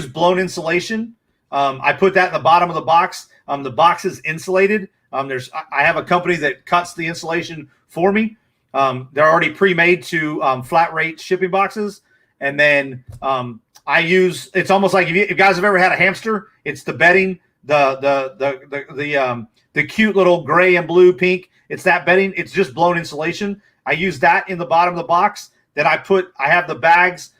blown insulation. I put that in the bottom of the box. The box is insulated. I have a company that cuts the insulation for me. They're already pre-made to flat rate shipping boxes. And then it's almost like if you guys have ever had a hamster, it's the bedding, the cute little gray and blue pink. It's that bedding. It's just blown insulation. I use that in the bottom of the box. Then I have the bags.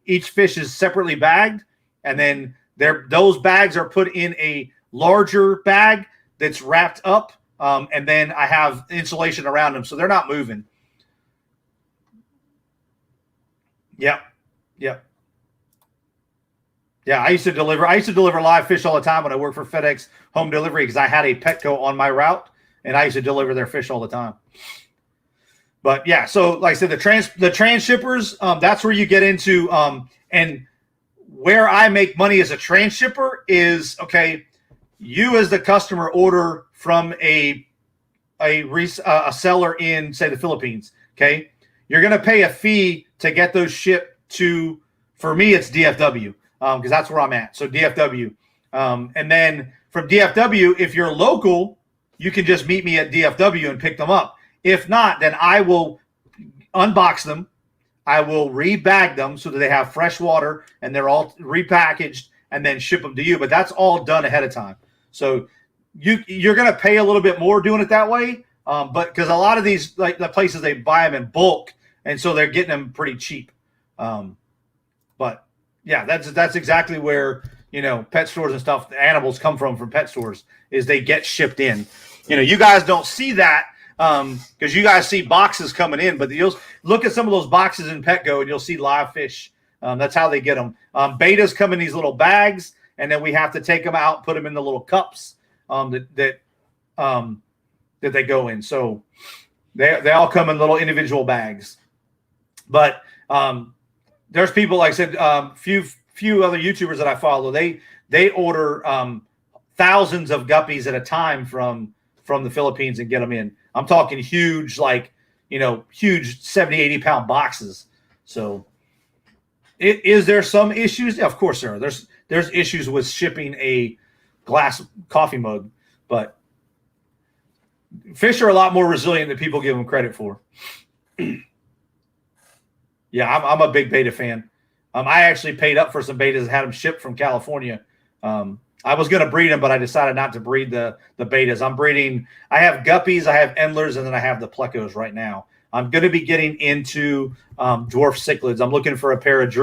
Each fish is separately bagged, and then those bags are put in a larger bag that's wrapped up, and then I have insulation around them, so they're not moving. Yep. Yeah, I used to deliver live fish all the time when I worked for FedEx Home Delivery because I had a Petco on my route, and I used to deliver their fish all the time. But yeah, so like I said, the transshippers, that's where you get into, and where I make money as a transshipper is, okay, you as the customer order from a seller in, say, the Philippines, okay? You're going to pay a fee to get those shipped to, for me, it's DFW, because that's where I'm at. So DFW. And then from DFW, if you're local, you can just meet me at DFW and pick them up. If not, then I will unbox them. I will rebag them so that they have fresh water and they're all repackaged and then ship them to you. But that's all done ahead of time. So you're going to pay a little bit more doing it that way. But because a lot of these, like the places, they buy them in bulk, and so they're getting them pretty cheap. But yeah, that's exactly where, pet stores and stuff, the animals come from pet stores, is they get shipped in. You guys don't see that because you guys see boxes coming in, but you'll look at some of those boxes in Petco and you'll see live fish. That's how they get them. Betas come in these little bags, and then we have to take them out, put them in the little cups that they go in. So they all come in little individual bags. But there's people, like I said, few other YouTubers that I follow. They order thousands of guppies at a time from the Philippines and get them in. I'm talking huge, huge 70, 80 pound boxes. So is there some issues? Yeah, of course there are. There's issues with shipping a glass coffee mug, but fish are a lot more resilient than people give them credit for. Yeah, I'm a big beta fan. I actually paid up for some betas and had them shipped from California. I was going to breed them, but I decided not to breed the betas. I'm breeding. I have guppies, I have endlers, and then I have the plecos right now. I'm going to be getting into dwarf cichlids. I'm looking for a pair of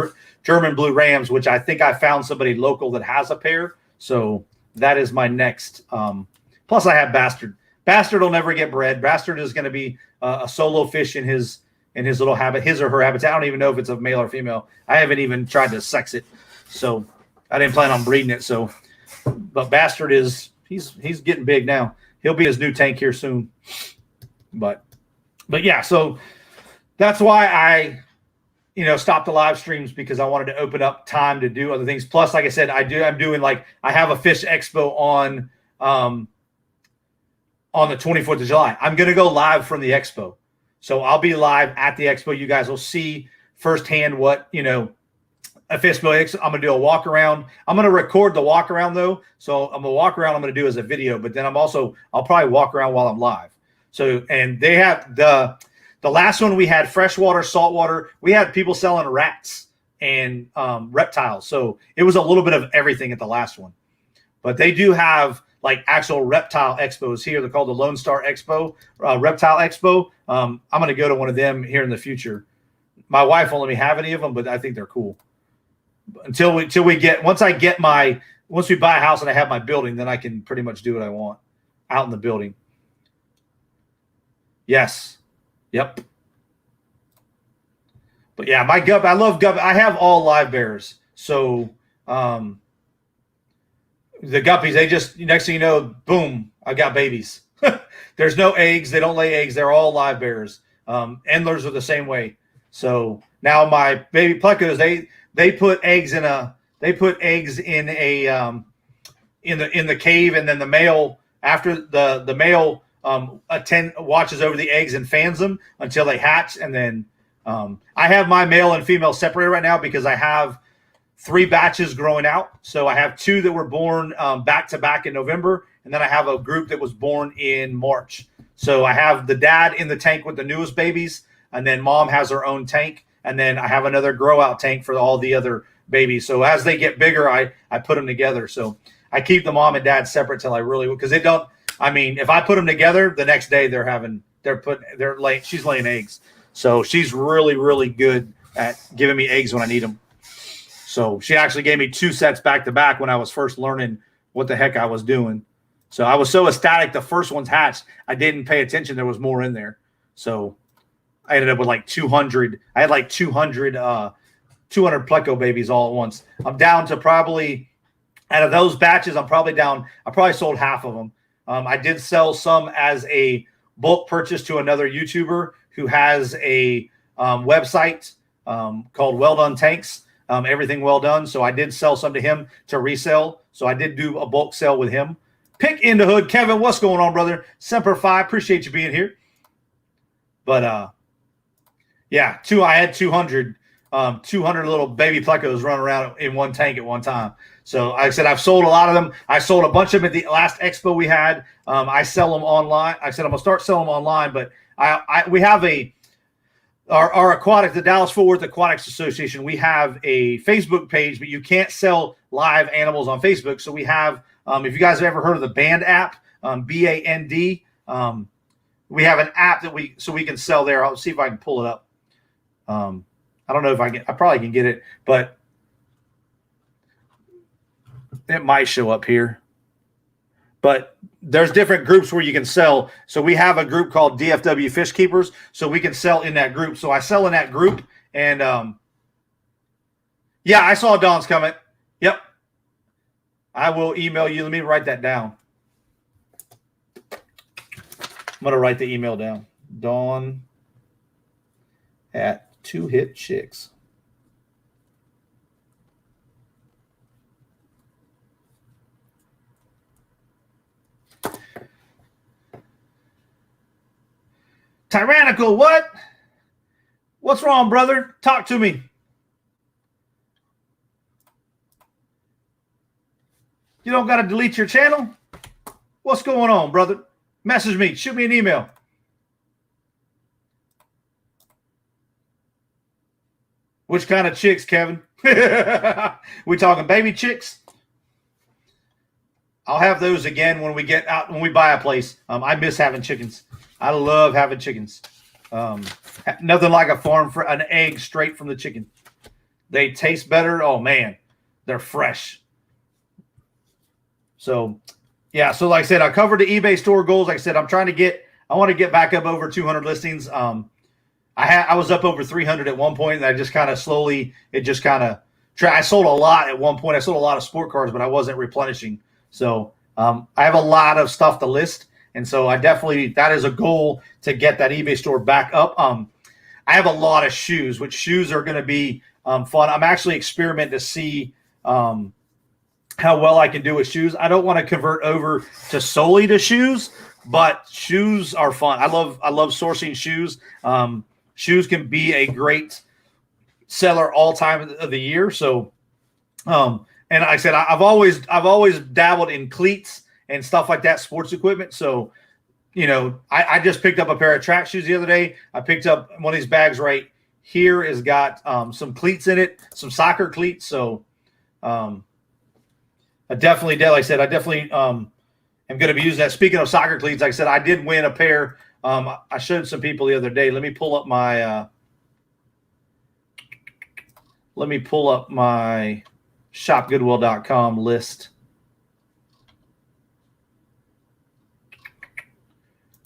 German blue rams, which I think I found somebody local that has a pair. So that is my next. Plus, I have bastard Bastard will never get bred. Bastard is going to be a solo fish in his little habit, his or her habitat. I don't even know if it's a male or female. I haven't even tried to sex it, so I didn't plan on breeding it. So, but Bastard is he's getting big now. He'll be his new tank here soon. But yeah, so that's why I stopped the live streams, because I wanted to open up time to do other things. Plus, like I said, I have a fish expo on the 24th of July. I'm going to go live from the expo. So I'll be live at the expo. You guys will see firsthand what, a fish expo. I'm going to do a walk around. I'm going to record the walk around though. So I'm going to walk around. I'm going to do as a video, but then I'll probably walk around while I'm live. So, and they have the last one we had freshwater, saltwater. We had people selling rats and reptiles. So it was a little bit of everything at the last one, but they do have like actual reptile expos here. They're called the Lone Star Expo, Reptile Expo. I'm going to go to one of them here in the future. My wife won't let me have any of them, but I think they're cool. Once we buy a house and I have my building, then I can pretty much do what I want out in the building. Yes. Yep. But yeah, my guppy, I love guppy. I have all live bears. So, the guppies, they just, next thing you know, boom, I got babies. There's no eggs. They don't lay eggs. They're all live bears. Endlers are the same way. So now my baby plecos, they put eggs in the cave, and then the male, after the male watches over the eggs and fans them until they hatch. And then I have my male and female separated right now because I have 3 batches growing out. So I have 2 that were born back to back in November, and then I have a group that was born in March. So I have the dad in the tank with the newest babies, and then mom has her own tank, and then I have another grow out tank for all the other babies. So as they get bigger, I put them together. So I keep the mom and dad separate till I really, because they don't. I mean, if I put them together, the next day she's laying eggs. So she's really, really good at giving me eggs when I need them. So she actually gave me 2 sets back to back when I was first learning what the heck I was doing. So I was so ecstatic. The first one's hatched, I didn't pay attention. There was more in there. So I ended up with like 200. I had like 200 pleco babies all at once. I'm down to probably, out of those batches, I probably sold half of them. I did sell some as a bulk purchase to another YouTuber who has a website called Well Done Tanks. Everything well done. So I did sell some to him to resell. So I did do a bulk sale with him. Pick in the hood. Kevin, what's going on, brother? Semper Fi, appreciate you being here. But yeah, I had 200 little baby plecos running around in one tank at one time. So like I said, I've sold a lot of them. I sold a bunch of them at the last expo we had. I sell them online. I said I'm gonna start selling them online, but we have our aquatic, the Dallas Fort Worth Aquatics Association, we have a Facebook page, but you can't sell live animals on Facebook. So we have, if you guys have ever heard of the Band app, BAND, we have an app that we can sell there. I'll see if I can pull it up. I don't know if I probably can get it, but it might show up here. But there's different groups where you can sell. So we have a group called DFW Fish Keepers. So we can sell in that group. So I sell in that group. And yeah, I saw Dawn's comment. Yep. I will email you. Let me write that down. I'm going to write the email down. Dawn at 2Hit Chicks. Tyrannical, what? What's wrong, brother? Talk to me. You don't got to delete your channel? What's going on, brother? Message me. Shoot me an email. Which kind of chicks, Kevin? We talking baby chicks? I'll have those again when we get out, when we buy a place. I miss having chickens. I love having chickens. Nothing like a farm for an egg straight from the chicken. They taste better. Oh man, they're fresh. So Yeah. So like I said, I covered the eBay store goals. Like I said, I want to get back up over 200 listings. I was up over 300 at one point, and I just kind of slowly, I sold a lot at one point. I sold a lot of sport cars, but I wasn't replenishing. So I have a lot of stuff to list. And so that is a goal to get that eBay store back up. I have a lot of shoes, which shoes are going to be fun. I'm actually experimenting to see how well I can do with shoes. I don't want to convert over to solely to shoes, but shoes are fun. I love sourcing shoes. Shoes can be a great seller all time of the year. So, and like I said, I've always dabbled in cleats and stuff like that, sports equipment. So, I just picked up a pair of track shoes the other day. I picked up one of these bags right here. Has got some cleats in it, some soccer cleats. So, I definitely am going to be using that. Speaking of soccer cleats, like I said, I did win a pair. I showed some people the other day. Let me pull up my shopgoodwill.com list.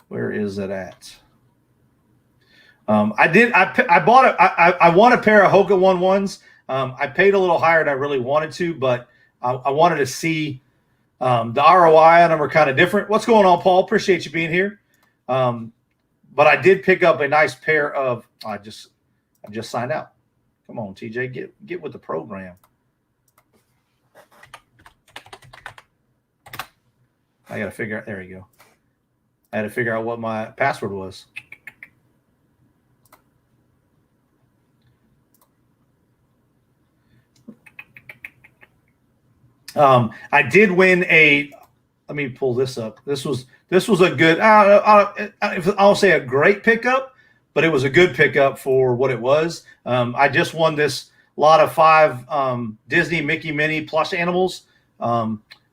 Where is it at? I won a pair of Hoka 1-1s. I paid a little higher than I really wanted to, but I wanted to see the ROI on them are kind of different. What's going on, Paul? Appreciate you being here. But I did pick up a nice pair of. I just signed out. Come on, TJ, get with the program. I got to figure out. There you go. I had to figure out what my password was. I did win let me pull this up. This was a good, I'll say a great pickup, but it was a good pickup for what it was. I just won this lot of 5 Disney Mickey Minnie plush animals.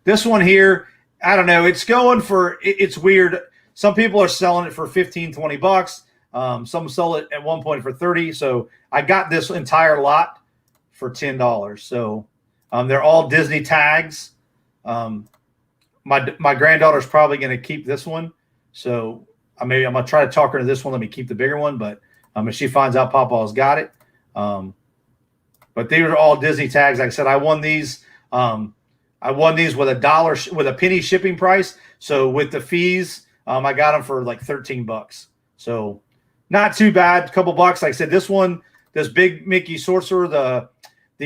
This one here, I don't know. It's going for, it's weird. Some people are selling it for $15-20. Some sell it at one point for $30. So I got this entire lot for $10. So they're all Disney tags. My granddaughter's probably going to keep this one. So I'm going to try to talk her to this one. Let me keep the bigger one. But if she finds out Papa's got it. But they were all Disney tags. Like I said, I won these. I won these with a penny shipping price. So with the fees, I got them for like $13. So not too bad. A couple bucks. Like I said, this big Mickey Sorcerer, the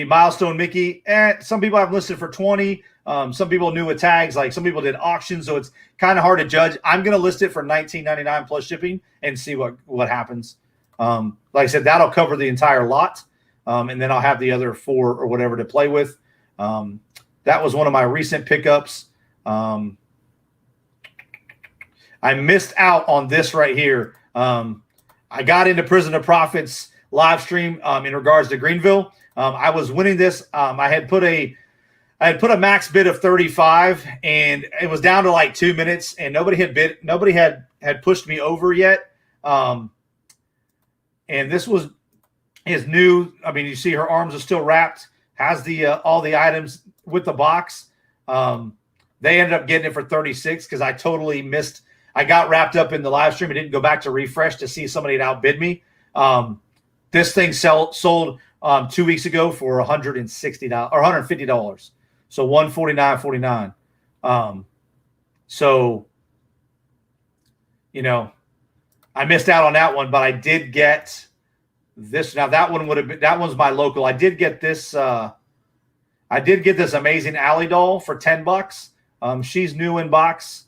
milestone Mickey. Some people have listed for 20. Some people new with tags. Like some people did auctions, so it's kind of hard to judge. I'm going to list it for $19.99 plus shipping and see what happens. Like I said, that'll cover the entire lot, and then I'll have the other 4 or whatever to play with. That was one of my recent pickups. I missed out on this right here. I got into Prison of Profits live stream in regards to Greenville. I was winning this. I had put a max bid of 35, and it was down to like 2 minutes, and nobody had pushed me over yet. And this is new. I mean, you see her arms are still wrapped, has the all the items with the box. They ended up getting it for 36 because I totally missed. I got wrapped up in the live stream and didn't go back to refresh to see somebody had outbid me. This thing sold 2 weeks ago for $160 or $150. So $149.49. So, I missed out on that one, but I did get this. Now that one's my local. I did get this amazing Alley doll for $10. She's new in box.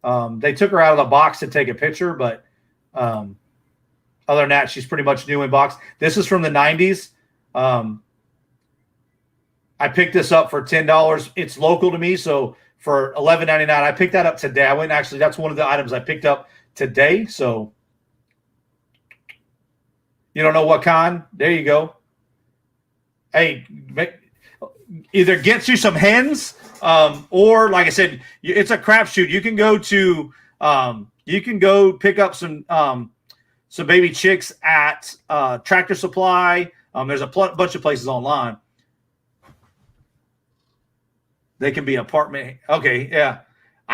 They took her out of the box to take a picture, but other than that, she's pretty much new in box. This is from the 90s. I picked this up for $10. It's local to me, so for $11.99, I picked that up today. That's one of the items I picked up today. So you don't know what kind? There you go. Hey, either get you some hens, or like I said, it's a crapshoot. You can go pick up some baby chicks at Tractor Supply. There's a bunch of places online. They can be apartment. Okay, yeah.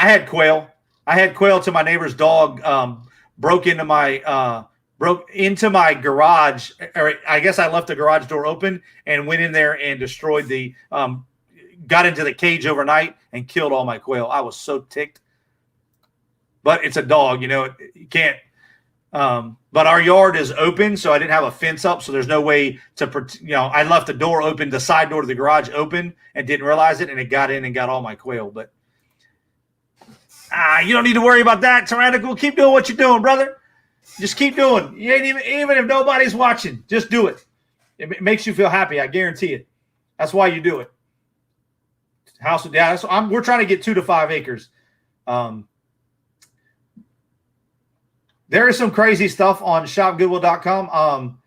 I had quail. I had quail till my neighbor's dog broke into my garage, or I guess I left the garage door open and went in there and destroyed the got into the cage overnight and killed all my quail. I was so ticked. But it's a dog, you know, you can't. But our yard is open, so I didn't have a fence up, so there's no way to, you know, I left the door open, the side door to the garage open, and didn't realize it, and it got in and got all my quail. But you don't need to worry about that, Tyrannical. Keep doing what you're doing, brother. Just keep doing. You ain't even if nobody's watching, just do it. It makes you feel happy. I guarantee it. That's why you do it. House with dad. We're trying to get 2 to 5 acres. There is some crazy stuff on shopgoodwill.com.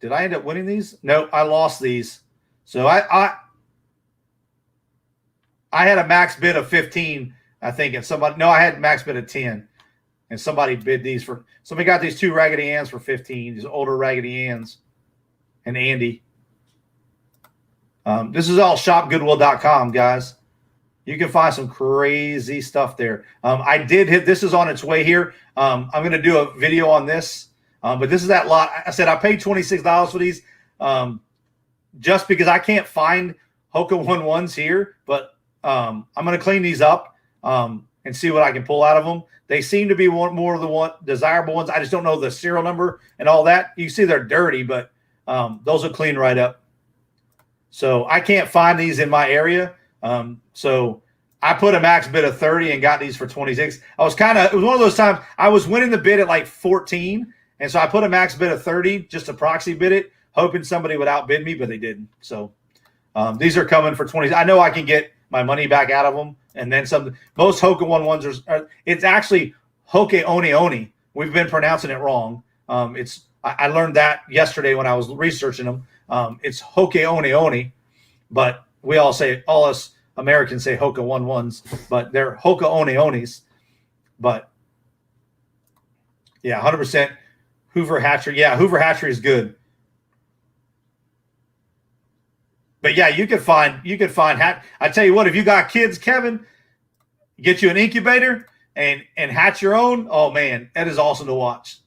Did I end up winning these? No, I lost these. So I had a max bid of 15, I think, and I had max bid of 10. And somebody bid these for, somebody got these 2 Raggedy Anns for 15, these older Raggedy Anns, and Andy. This is all shopgoodwill.com, guys. You can find some crazy stuff there. I did hit, this is on its way here. I'm going to do a video on this, but this is that lot. I said I paid $26 for these just because I can't find Hoka 11s here, but I'm going to clean these up and see what I can pull out of them. They seem to be more of the desirable ones. I just don't know the serial number and all that. You see they're dirty, but those will clean right up. So I can't find these in my area. So I put a max bid of 30 and got these for 26. It was one of those times I was winning the bid at like 14. And so I put a max bid of 30 just to proxy bid it, hoping somebody would outbid me, but they didn't. So these are coming for 20. I know I can get my money back out of them. And then some, most Hoka 11s are, it's actually Hoka Oni Oni. We've been pronouncing it wrong. I learned that yesterday when I was researching them. It's Hoka Oni Oni, but all us Americans say Hoka 11s, but they're Hoka Oni Onis. But yeah, 100% Hoover Hatchery. Yeah, Hoover Hatchery is good. But yeah, you could find I tell you what, if you got kids, Kevin, get you an incubator and hatch your own. Oh man, that is awesome to watch.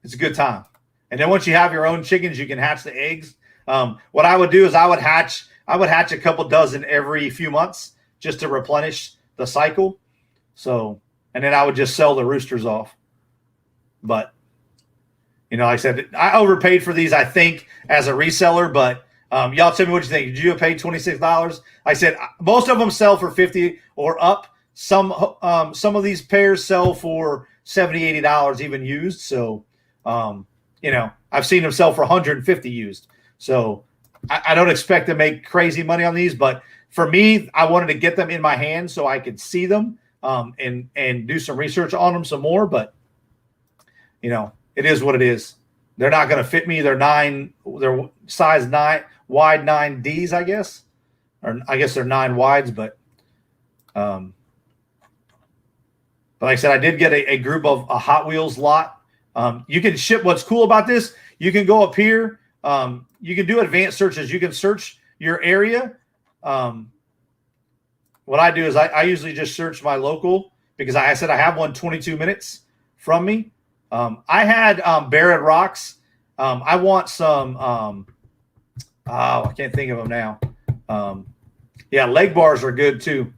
It's a good time. And then once you have your own chickens, you can hatch the eggs. What I would do is I would hatch a couple dozen every few months just to replenish the cycle. So, and then I would just sell the roosters off. But, you know, like I said, I overpaid for these, I think, as a reseller, but y'all tell me what you think. Did you pay $26? I said most of them sell for $50 or up. Some of these pairs sell for $70, $80 even used. So, you know, I've seen them sell for $150 used. So I don't expect to make crazy money on these, but for me, I wanted to get them in my hands so I could see them and do some research on them some more. But, you know, it is what it is. They're not going to fit me. They're size 9, wide 9Ds, I guess. Or I guess they're 9 wides, but like I said, I did get a group of a Hot Wheels lot. You can ship. What's cool about this, you can go up here. You can do advanced searches. You can search your area. What I do is I usually just search my local because I said I have one 22 minutes from me. I had Barrett rocks. I want some. I can't think of them now. Yeah, leg bars are good too.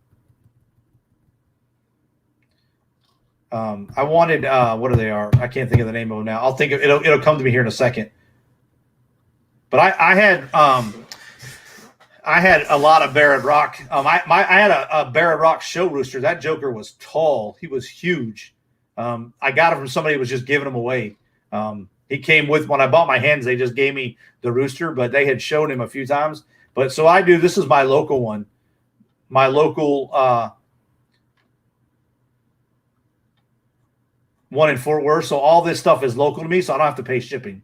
I wanted what are they? I can't think of the name of them now. I'll think of it'll come to me here in a second. But I had a lot of Barrett rock. I had a Barrett rock show rooster. That joker was tall. He was huge. I got him from somebody who was just giving him away. He came with, when I bought my hens, they just gave me the rooster, but they had shown him a few times. But so this is my local one. My local one in Fort Worth. So all this stuff is local to me, so I don't have to pay shipping.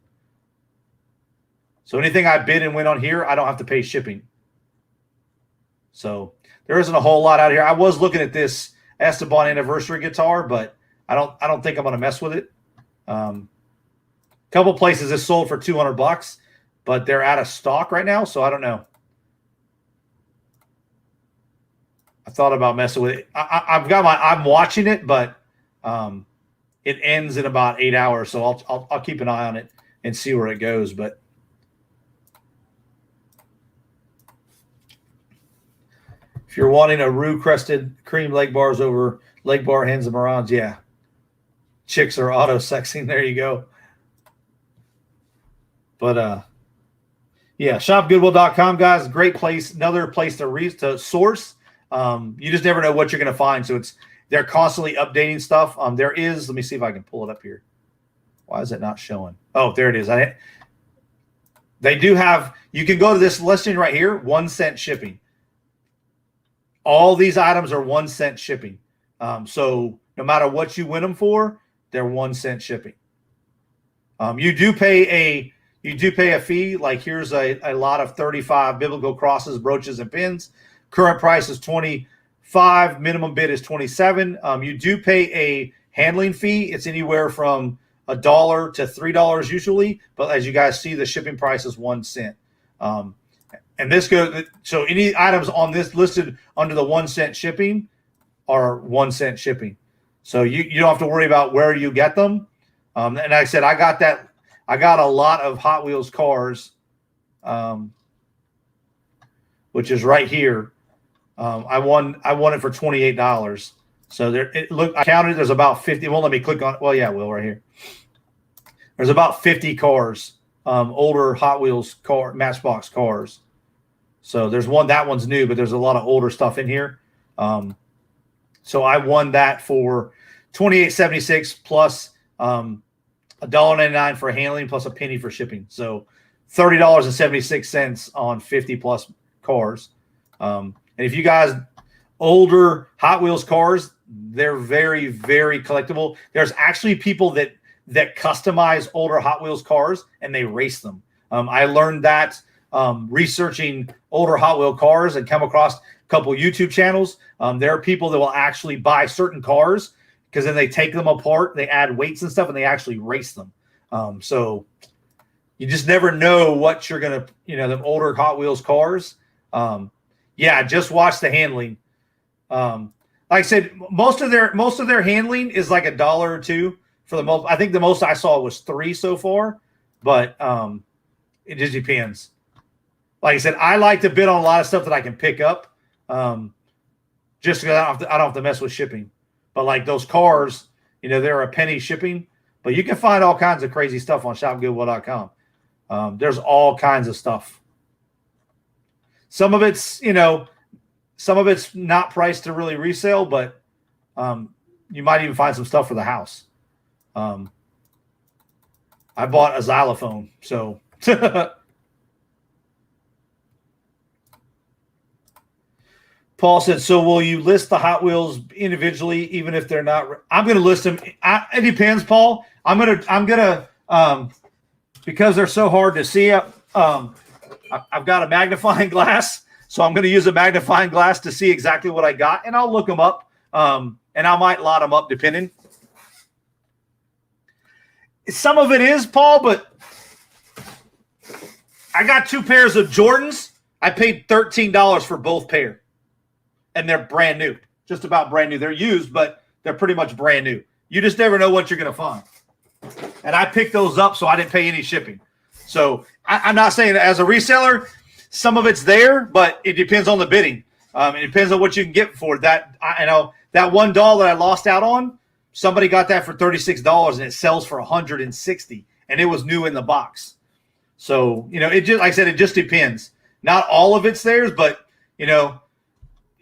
So anything I bid and went on here, I don't have to pay shipping. So there isn't a whole lot out here. I was looking at this Esteban anniversary guitar, but I don't think I'm going to mess with it. Couple places is sold for $200, but they're out of stock right now, so I don't know. thought about messing with it. I'm watching it, but it ends in about 8 hours, so I'll keep an eye on it and see where it goes. But if you're wanting a roux crested cream leg bars over leg bar hens and Marans, yeah, chicks are auto sexing. There you go. But yeah, shopgoodwill.com, guys, great place. Another place to source. You just never know what you're going to find. So they're constantly updating stuff. There is, let me see if I can pull it up here. Why is it not showing? Oh, there it is. They do have, you can go to this listing right here, 1 cent shipping. All these items are 1 cent shipping. So no matter what you win them for, they're 1 cent shipping. You do pay a fee. Like here's a lot of 35 biblical crosses, brooches, and pins. Current price is 25. Minimum bid is 27. You do pay a handling fee. It's anywhere from $1 to $3 usually. But as you guys see, the shipping price is 1 cent. And this goes, so any items on this listed under the 1 cent shipping are 1 cent shipping. So you don't have to worry about where you get them. And like I said, I got a lot of Hot Wheels cars, which is right here. I won it for $28. So I counted. There's about 50. It won't let me click on it. Well, yeah, it will right here. There's about 50 cars, older Hot Wheels Matchbox cars. So there's one. That one's new, but there's a lot of older stuff in here. So I won that for $28.76 plus $1.99 for handling plus a penny for shipping. So $30.76 on 50 plus cars. And if you guys older Hot Wheels cars, they're very, very collectible. There's actually people that customize older Hot Wheels cars and they race them. I learned that researching older Hot Wheel cars and come across a couple YouTube channels. There are people that will actually buy certain cars because then they take them apart, they add weights and stuff, and they actually race them. So you just never know what you're going to, them older Hot Wheels cars. Yeah, just watch the handling. Like I said, most of their handling is like $1 or $2 for the most. I think the most I saw was $3 so far, but it just depends. Like I said, I like to bid on a lot of stuff that I can pick up, just because I don't have to mess with shipping. But like those cars, they're a penny shipping, but you can find all kinds of crazy stuff on shopgoodwill.com. There's all kinds of stuff. Some of it's not priced to really resale, but you might even find some stuff for the house. I bought a xylophone, so Paul said, so will you list the Hot Wheels individually, even if they're not? I'm going to list them. It depends, Paul. I'm gonna because they're so hard to see. I've got a magnifying glass, so I'm going to use a magnifying glass to see exactly what I got, and I'll look them up, and I might lot them up depending. Some of it is, Paul, but I got 2 pairs of Jordans. I paid $13 for both pair. And they're brand new, just about brand new. They're used, but they're pretty much brand new. You just never know what you're going to find. And I picked those up, so I didn't pay any shipping. So I'm not saying that as a reseller, some of it's there, but it depends on the bidding. It depends on what you can get for that. I know that $1 that I lost out on, somebody got that for $36 and it sells for $160, and it was new in the box. So, it just, like I said, it just depends. Not all of it's theirs, but,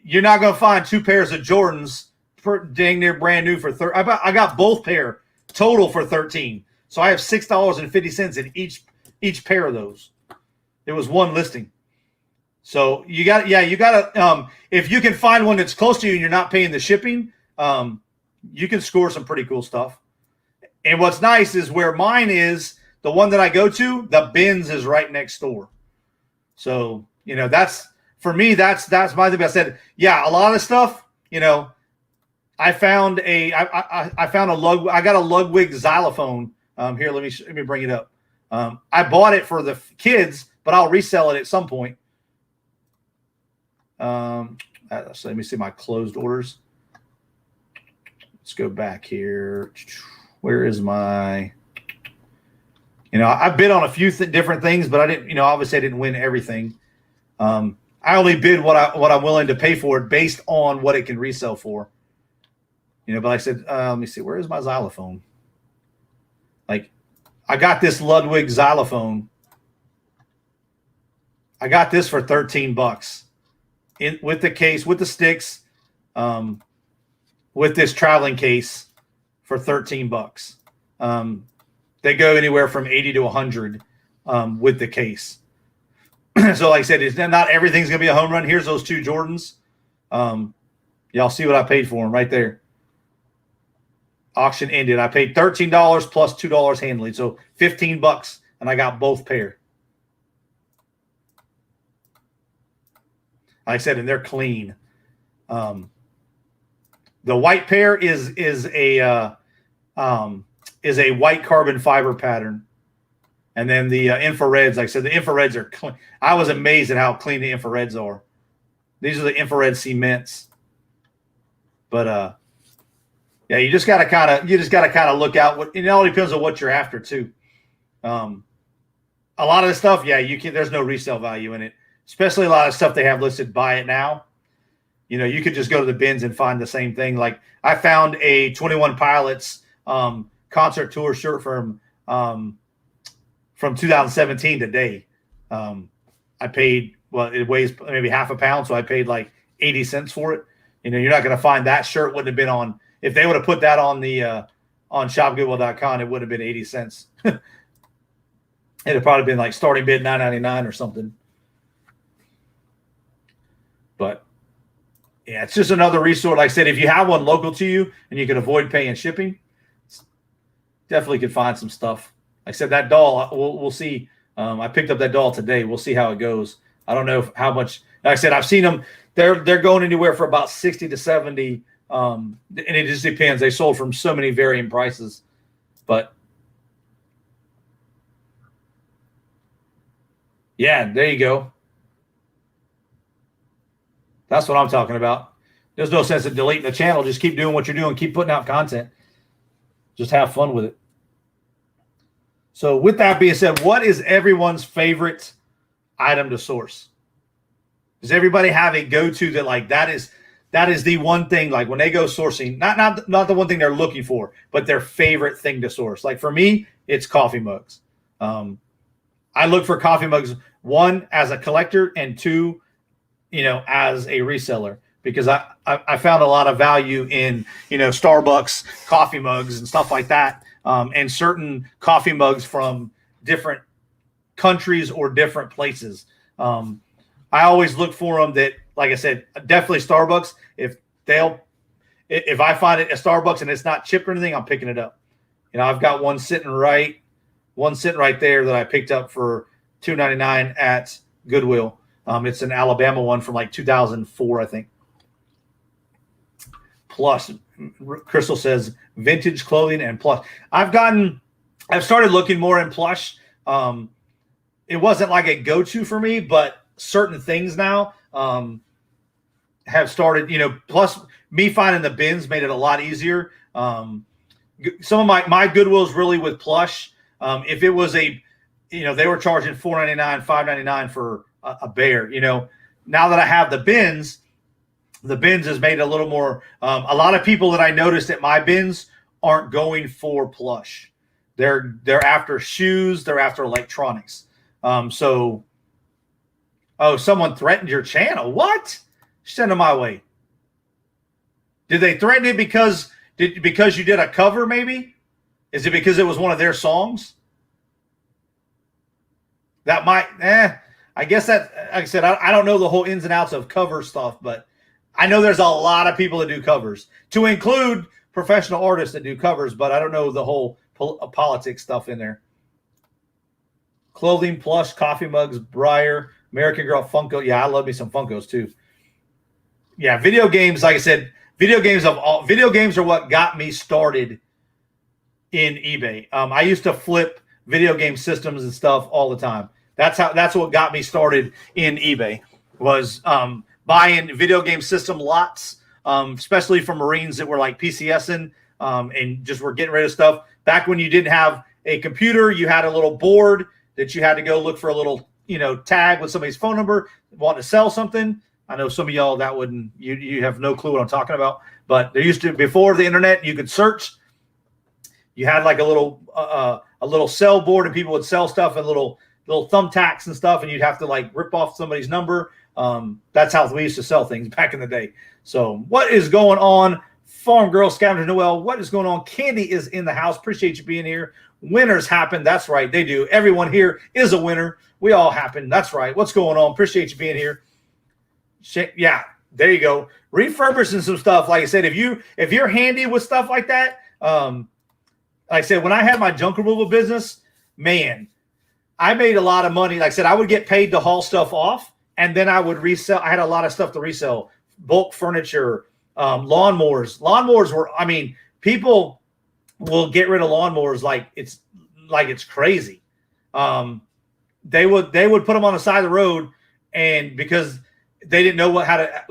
you're not going to find 2 pairs of Jordans for dang near brand new for I got both pair total for $13. So I have $6.50 in each pair of those. It was one listing. So you got to if you can find one that's close to you and you're not paying the shipping, you can score some pretty cool stuff. And what's nice is where mine is, the one that I go to, the bins is right next door. So, that's for me, that's my thing. I said, yeah, a lot of stuff, I found I found a I got a Ludwig xylophone. Here, let me bring it up. I bought it for the kids, but I'll resell it at some point. So let me see my closed orders. Let's go back here. Where is my, I bid on a few different things, but I didn't, obviously I didn't win everything. I only bid what I'm willing to pay for it based on what it can resell for. But like I said, let me see, where is my xylophone? Like, I got this Ludwig xylophone. I got this for $13 with the case, with the sticks, with this traveling case for $13. They go anywhere from 80 to 100 with the case. So like I said, it's not everything's going to be a home run. Here's those two Jordans. Y'all see what I paid for them right there. Auction ended. I paid $13 plus $2 handling. So $15, and I got both pair. Like I said, and they're clean. The white pair is a white carbon fiber pattern. And then the infrareds, like I said, the infrareds are clean. I was amazed at how clean the infrareds are. These are the infrared cements. But yeah, you just gotta kind of look out. It all depends on what you're after too. A lot of the stuff, yeah, there's no resale value in it. Especially a lot of stuff they have listed, buy it now. You could just go to the bins and find the same thing. Like I found a 21 Pilots concert tour shirt from 2017 today. I paid, it weighs maybe half a pound, so I paid like 80 cents for it. You're not going to find that shirt wouldn't have been on, if they would have put that on the on shopgoodwill.com, it would have been 80 cents. It'd have probably been like starting bid $9.99 or something. But yeah, it's just another resource. Like I said, if you have one local to you and you can avoid paying shipping, definitely could find some stuff. Like I said, that doll, we'll see. I picked up that doll today. We'll see how it goes. I don't know how much. Like I said, I've seen them. They're going anywhere for about 60 to 70. And it just depends. They sold from so many varying prices. But yeah, there you go. That's what I'm talking about. There's no sense in deleting the channel. Just keep doing what you're doing. Keep putting out content. Just have fun with it. So with that being said, what is everyone's favorite item to source? Does everybody have a go-to that is the one thing, like when they go sourcing, not the one thing they're looking for, but their favorite thing to source? Like for me, it's coffee mugs. I look for coffee mugs, one, as a collector, and two, as a reseller, because I found a lot of value in, Starbucks coffee mugs and stuff like that. And certain coffee mugs from different countries or different places. I always look for them that, like I said, definitely Starbucks. If I find it at Starbucks and it's not chipped or anything, I'm picking it up. I've got one sitting right there that I picked up for $2.99 at Goodwill. It's an Alabama one from like 2004, I think. Plus, Crystal says vintage clothing and plush. I've started looking more in plush. It wasn't like a go-to for me, but certain things now have started, plus me finding the bins made it a lot easier. Some of my Goodwill's really with plush. If it was they were charging $4.99, $5.99 for a bear, now that I have the bins has made it a little more, a lot of people that I noticed at my bins aren't going for plush. They're after shoes. They're after electronics. Someone threatened your channel. What? Send them my way. Did they threaten it because you did a cover? Maybe. Is it because it was one of their songs? That might, I guess that, like I said, I don't know the whole ins and outs of cover stuff, but I know there's a lot of people that do covers, to include professional artists that do covers, but I don't know the whole politics stuff in there. Clothing, plush, coffee mugs, Briar, American Girl, Funko. Yeah, I love me some Funkos too. Yeah, video games, like I said, video games are what got me started in eBay. I used to flip video game systems and stuff all the time. That's what got me started in eBay, was buying video game system lots, especially for Marines that were like PCSing and just were getting rid of stuff. Back when you didn't have a computer, you had a little board that you had to go look for a little, tag with somebody's phone number, wanting to sell something. I know some of y'all that wouldn't, you have no clue what I'm talking about, but there used to, before the internet, you could search. You had like a little sell board, and people would sell stuff and little thumbtacks and stuff, and you'd have to like rip off somebody's number. That's how we used to sell things back in the day. So what is going on, Farm Girl Scavenger Noel? What is going on? Candy is in the house. Appreciate you being here. Winners happen. That's right. They do. Everyone here is a winner. We all happen. That's right. What's going on? Appreciate you being here. Yeah, there you go. Refurbishing some stuff. Like I said, if you're handy with stuff like that, like I said, when I had my junk removal business, man, I made a lot of money. Like I said, I would get paid to haul stuff off, and then I would resell. I had a lot of stuff to resell, bulk furniture, lawnmowers. Lawnmowers were, people will get rid of lawnmowers like it's crazy. They would put them on the side of the road, and because they didn't know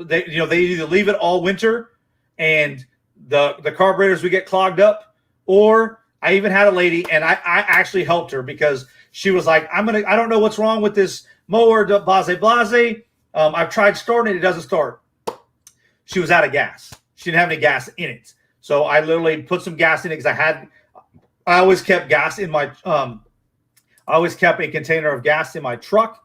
they either leave it all winter and the carburetors would get clogged up, or I even had a lady, and I actually helped her because she was like, I don't know what's wrong with this mower, blase. I've tried starting it. It doesn't start. She was out of gas. She didn't have any gas in it. So I literally put some gas in it because I always kept gas in my, I always kept a container of gas in my truck.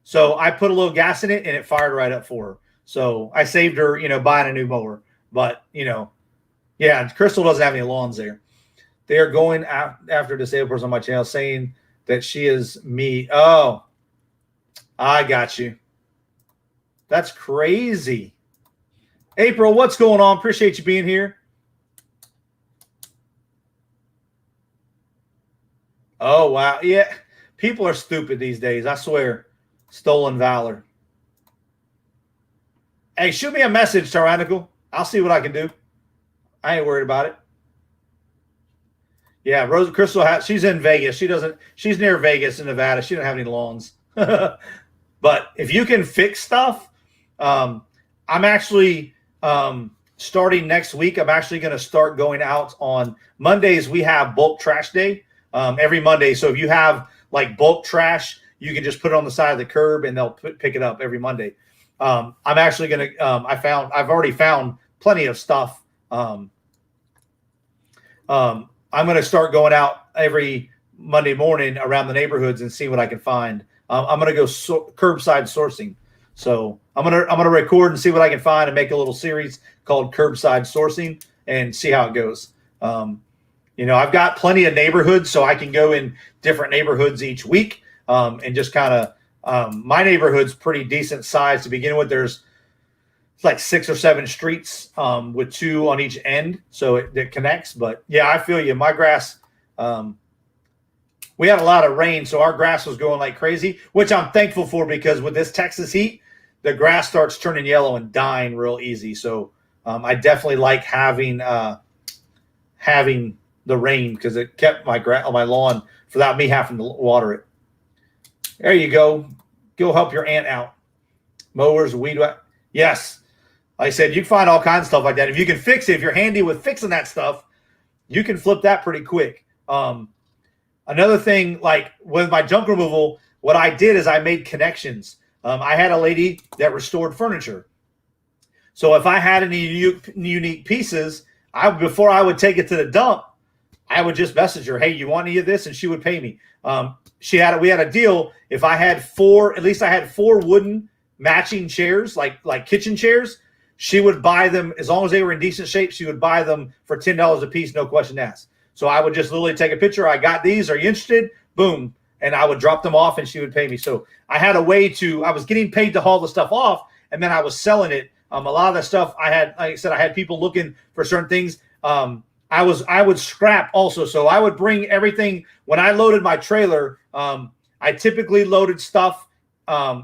So I put a little gas in it, and it fired right up for her. So I saved her, buying a new mower. But, yeah, Crystal doesn't have any lawns there. They are going after a disabled person on my channel saying that she is me. Oh, I got you. That's crazy. April, what's going on? Appreciate you being here. Oh, wow. Yeah, people are stupid these days, I swear. Stolen valor. Hey, shoot me a message, Tyrannical. I'll see what I can do. I ain't worried about it. Yeah, Rosa Crystal, she's in Vegas. She's near Vegas in Nevada. She doesn't have any lawns. But if you can fix stuff, I'm actually starting next week. I'm actually going to start going out on Mondays. We have bulk trash day every Monday. So if you have like bulk trash, you can just put it on the side of the curb, and they'll pick it up every Monday. I'm actually going to. I've already found plenty of stuff. I'm going to start going out every Monday morning around the neighborhoods and see what I can find. I'm going to go curbside sourcing. So I'm going to record and see what I can find and make a little series called Curbside Sourcing and see how it goes. I've got plenty of neighborhoods, so I can go in different neighborhoods each week and just kind of my neighborhood's pretty decent size to begin with. It's like 6 or 7 streets with 2 on each end, so it connects. But yeah, I feel you. My grass, we had a lot of rain, so our grass was going like crazy, which I'm thankful for, because with this Texas heat, the grass starts turning yellow and dying real easy. So I definitely like having the rain, because it kept my lawn without me having to water it. There you go. Go help your aunt out. Mowers, weed whack. Yes. Like I said, you can find all kinds of stuff like that. If you can fix it, if you're handy with fixing that stuff, you can flip that pretty quick. Another thing, like with my junk removal, what I did is I made connections. I had a lady that restored furniture. So if I had any unique pieces, before I would take it to the dump, I would just message her, hey, you want any of this? And she would pay me. We had a deal. If I had at least I had 4 wooden matching chairs, like kitchen chairs, she would buy them as long as they were in decent shape. She would buy them for $10 a piece, no question asked. So I would just literally take a picture. I got these. Are you interested? Boom. And I would drop them off, and she would pay me. So I had a way I was getting paid to haul the stuff off, and then I was selling it. A lot of the stuff I had, like I said, I had people looking for certain things. I would scrap also. So I would bring everything. When I loaded my trailer, I typically loaded stuff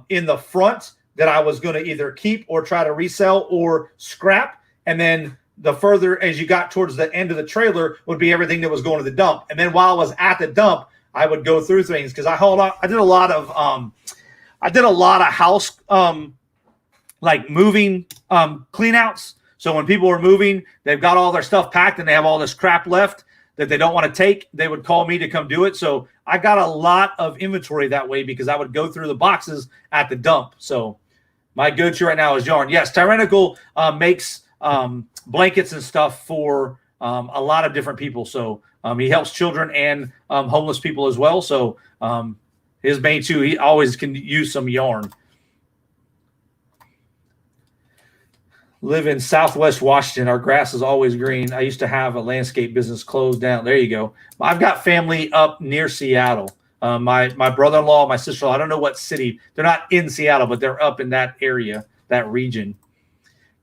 in the front that I was going to either keep or try to resell or scrap. And then the further as you got towards the end of the trailer would be everything that was going to the dump. And then while I was at the dump, I would go through things, because I did a lot of house like moving clean outs. So when people are moving, they've got all their stuff packed and they have all this crap left that they don't want to take. They would call me to come do it. So I got a lot of inventory that way because I would go through the boxes at the dump. So my go-to right now is yarn. Yes, Tyrannical makes blankets and stuff for a lot of different people. So he helps children and homeless people as well. So his main too, he always can use some yarn. Live in Southwest Washington. Our grass is always green. I used to have a landscape business closed down. There you go. I've got family up near Seattle. My brother-in-law, my sister-in-law, I don't know what city. They're not in Seattle, but they're up in that area, that region.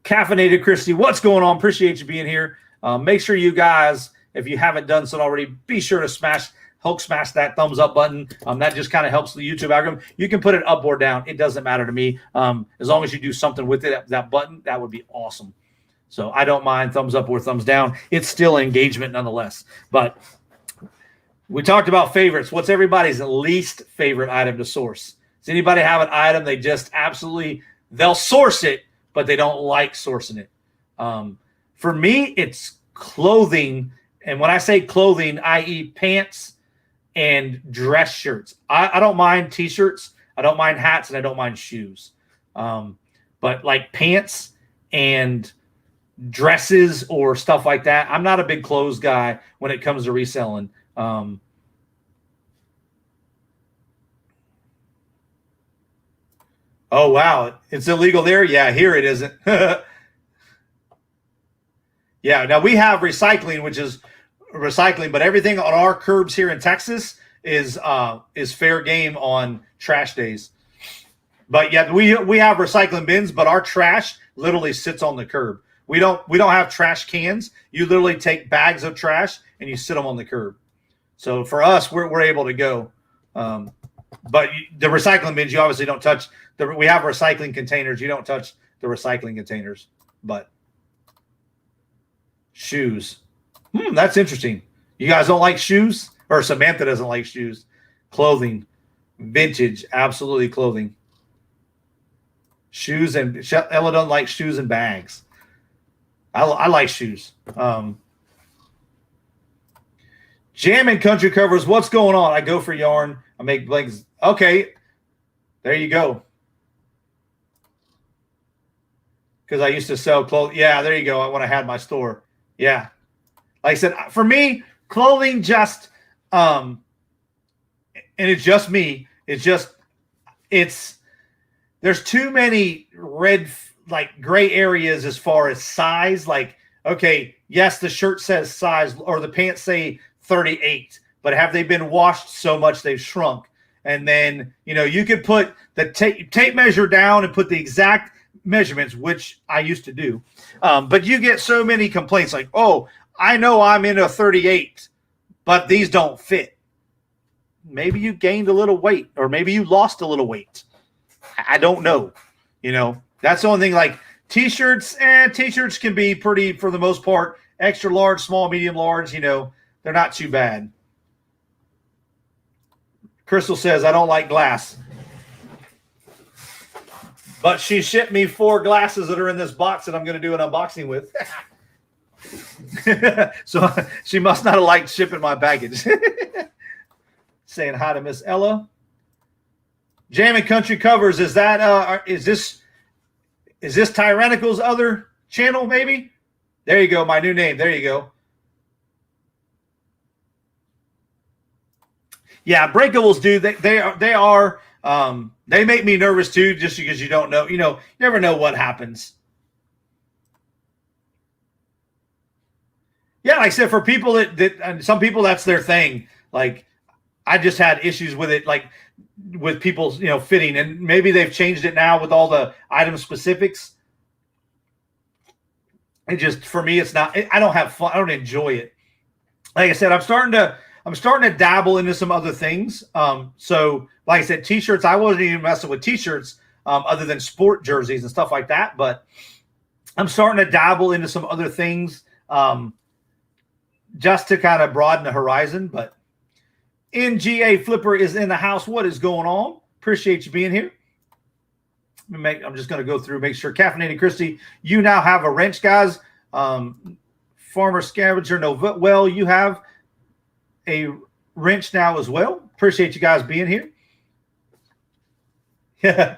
Caffeinated Christy, what's going on? Appreciate you being here. Make sure you guys, if you haven't done so already, be sure to smash that thumbs up button. That just kind of helps the YouTube algorithm. You can put it up or down. It doesn't matter to me. As long as you do something with it, that button, that would be awesome. So I don't mind thumbs up or thumbs down. It's still engagement nonetheless. But we talked about favorites. What's everybody's least favorite item to source? Does anybody have an item they just absolutely, they'll source it, but they don't like sourcing it? For me, it's clothing. And when I say clothing, i.e. pants and dress shirts. I don't mind T-shirts. I don't mind hats, and I don't mind shoes. But like pants and dresses or stuff like that, I'm not a big clothes guy when it comes to reselling. Oh, wow. It's illegal there? Yeah, here it isn't. Yeah, now we have recycling, which is recycling, but everything on our curbs here in Texas is fair game on trash days. But yeah, we have recycling bins, but our trash literally sits on the curb. We don't have trash cans. You literally take bags of trash and you sit them on the curb. So for us, we're able to go. But the recycling bins, you obviously don't touch. We have recycling containers. You don't touch the recycling containers. But shoes. That's interesting. You guys don't like shoes? Or Samantha doesn't like shoes. Clothing. Vintage. Absolutely clothing. Shoes, and Ella doesn't like shoes and bags. I like shoes. Jam and country covers. What's going on? I go for yarn. I make blankets. Okay. There you go. Because I used to sell clothes. Yeah, there you go. When I had my store. Yeah. Like I said, for me, clothing just, and it's just me. There's too many gray areas as far as size. Like, okay, yes, the shirt says size or the pants say 38, but have they been washed so much they've shrunk? And then, you could put the tape measure down and put the exact measurements, which I used to do. But you get so many complaints like, oh, I know I'm in a 38, but these don't fit. Maybe you gained a little weight, or maybe you lost a little weight. I don't know. That's the only thing. Like T-shirts, T-shirts can be pretty, for the most part, extra large, small, medium, large. They're not too bad. Crystal says, I don't like glass. But she shipped me 4 glasses that are in this box that I'm going to do an unboxing with. So she must not have liked shipping my baggage. Saying hi to Miss Ella. Jam and Country Covers. Is this Tyrannical's other channel? Maybe. There you go. My new name. There you go. Yeah, breakables, dude. They are. They make me nervous too, just because you don't know. You never know what happens. Yeah, like I said, for people and some people, that's their thing. Like, I just had issues with it, like with people, fitting, and maybe they've changed it now with all the item specifics. It just, for me, it's not. I don't have fun. I don't enjoy it. Like I said, I'm starting to dabble into some other things. So, like I said, T-shirts. I wasn't even messing with T-shirts, other than sport jerseys and stuff like that. But I'm starting to dabble into some other things. Just to kind of broaden the horizon. But NGA Flipper is in the house. What is going on? Appreciate you being here. I'm just going to go through, make sure. Caffeinated Christy, you now have a wrench, guys. Farmer Scavenger Noel, you have a wrench now as well. Appreciate you guys being here. Yeah.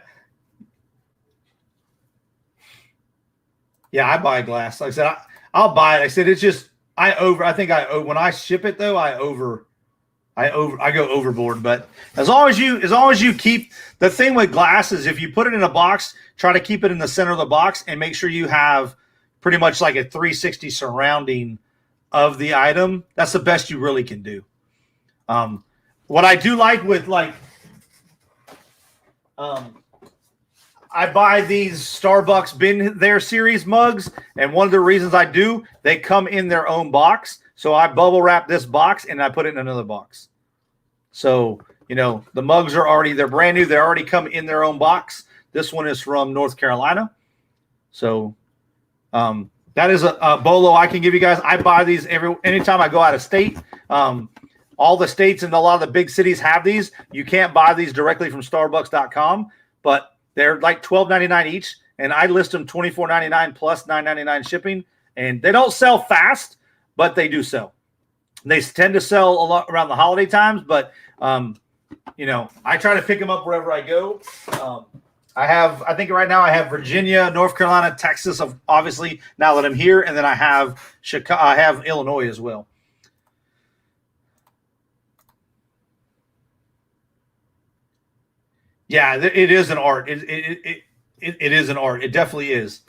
Yeah, I buy glass. Like I said, I'll buy it. I said it's just when I ship it though, I go overboard. But as long as you keep the thing with glass is if you put it in a box, try to keep it in the center of the box and make sure you have pretty much like a 360 surrounding of the item. That's the best you really can do. What I do like with I buy these Starbucks Been There series mugs, and one of the reasons I do, they come in their own box. So I bubble wrap this box and I put it in another box. So, the mugs they're brand new. They already come in their own box. This one is from North Carolina. So that is a bolo I can give you guys. I buy these anytime I go out of state. All the states and a lot of the big cities have these. You can't buy these directly from Starbucks.com, but they're like $12.99 each, and I list them $24.99 plus $9.99 shipping. And they don't sell fast, but they do sell. They tend to sell a lot around the holiday times, but I try to pick them up wherever I go. I think right now I have Virginia, North Carolina, Texas, obviously now that I'm here, and then I have Chicago. I have Illinois as well. Yeah, it is an art. It is an art. It definitely is.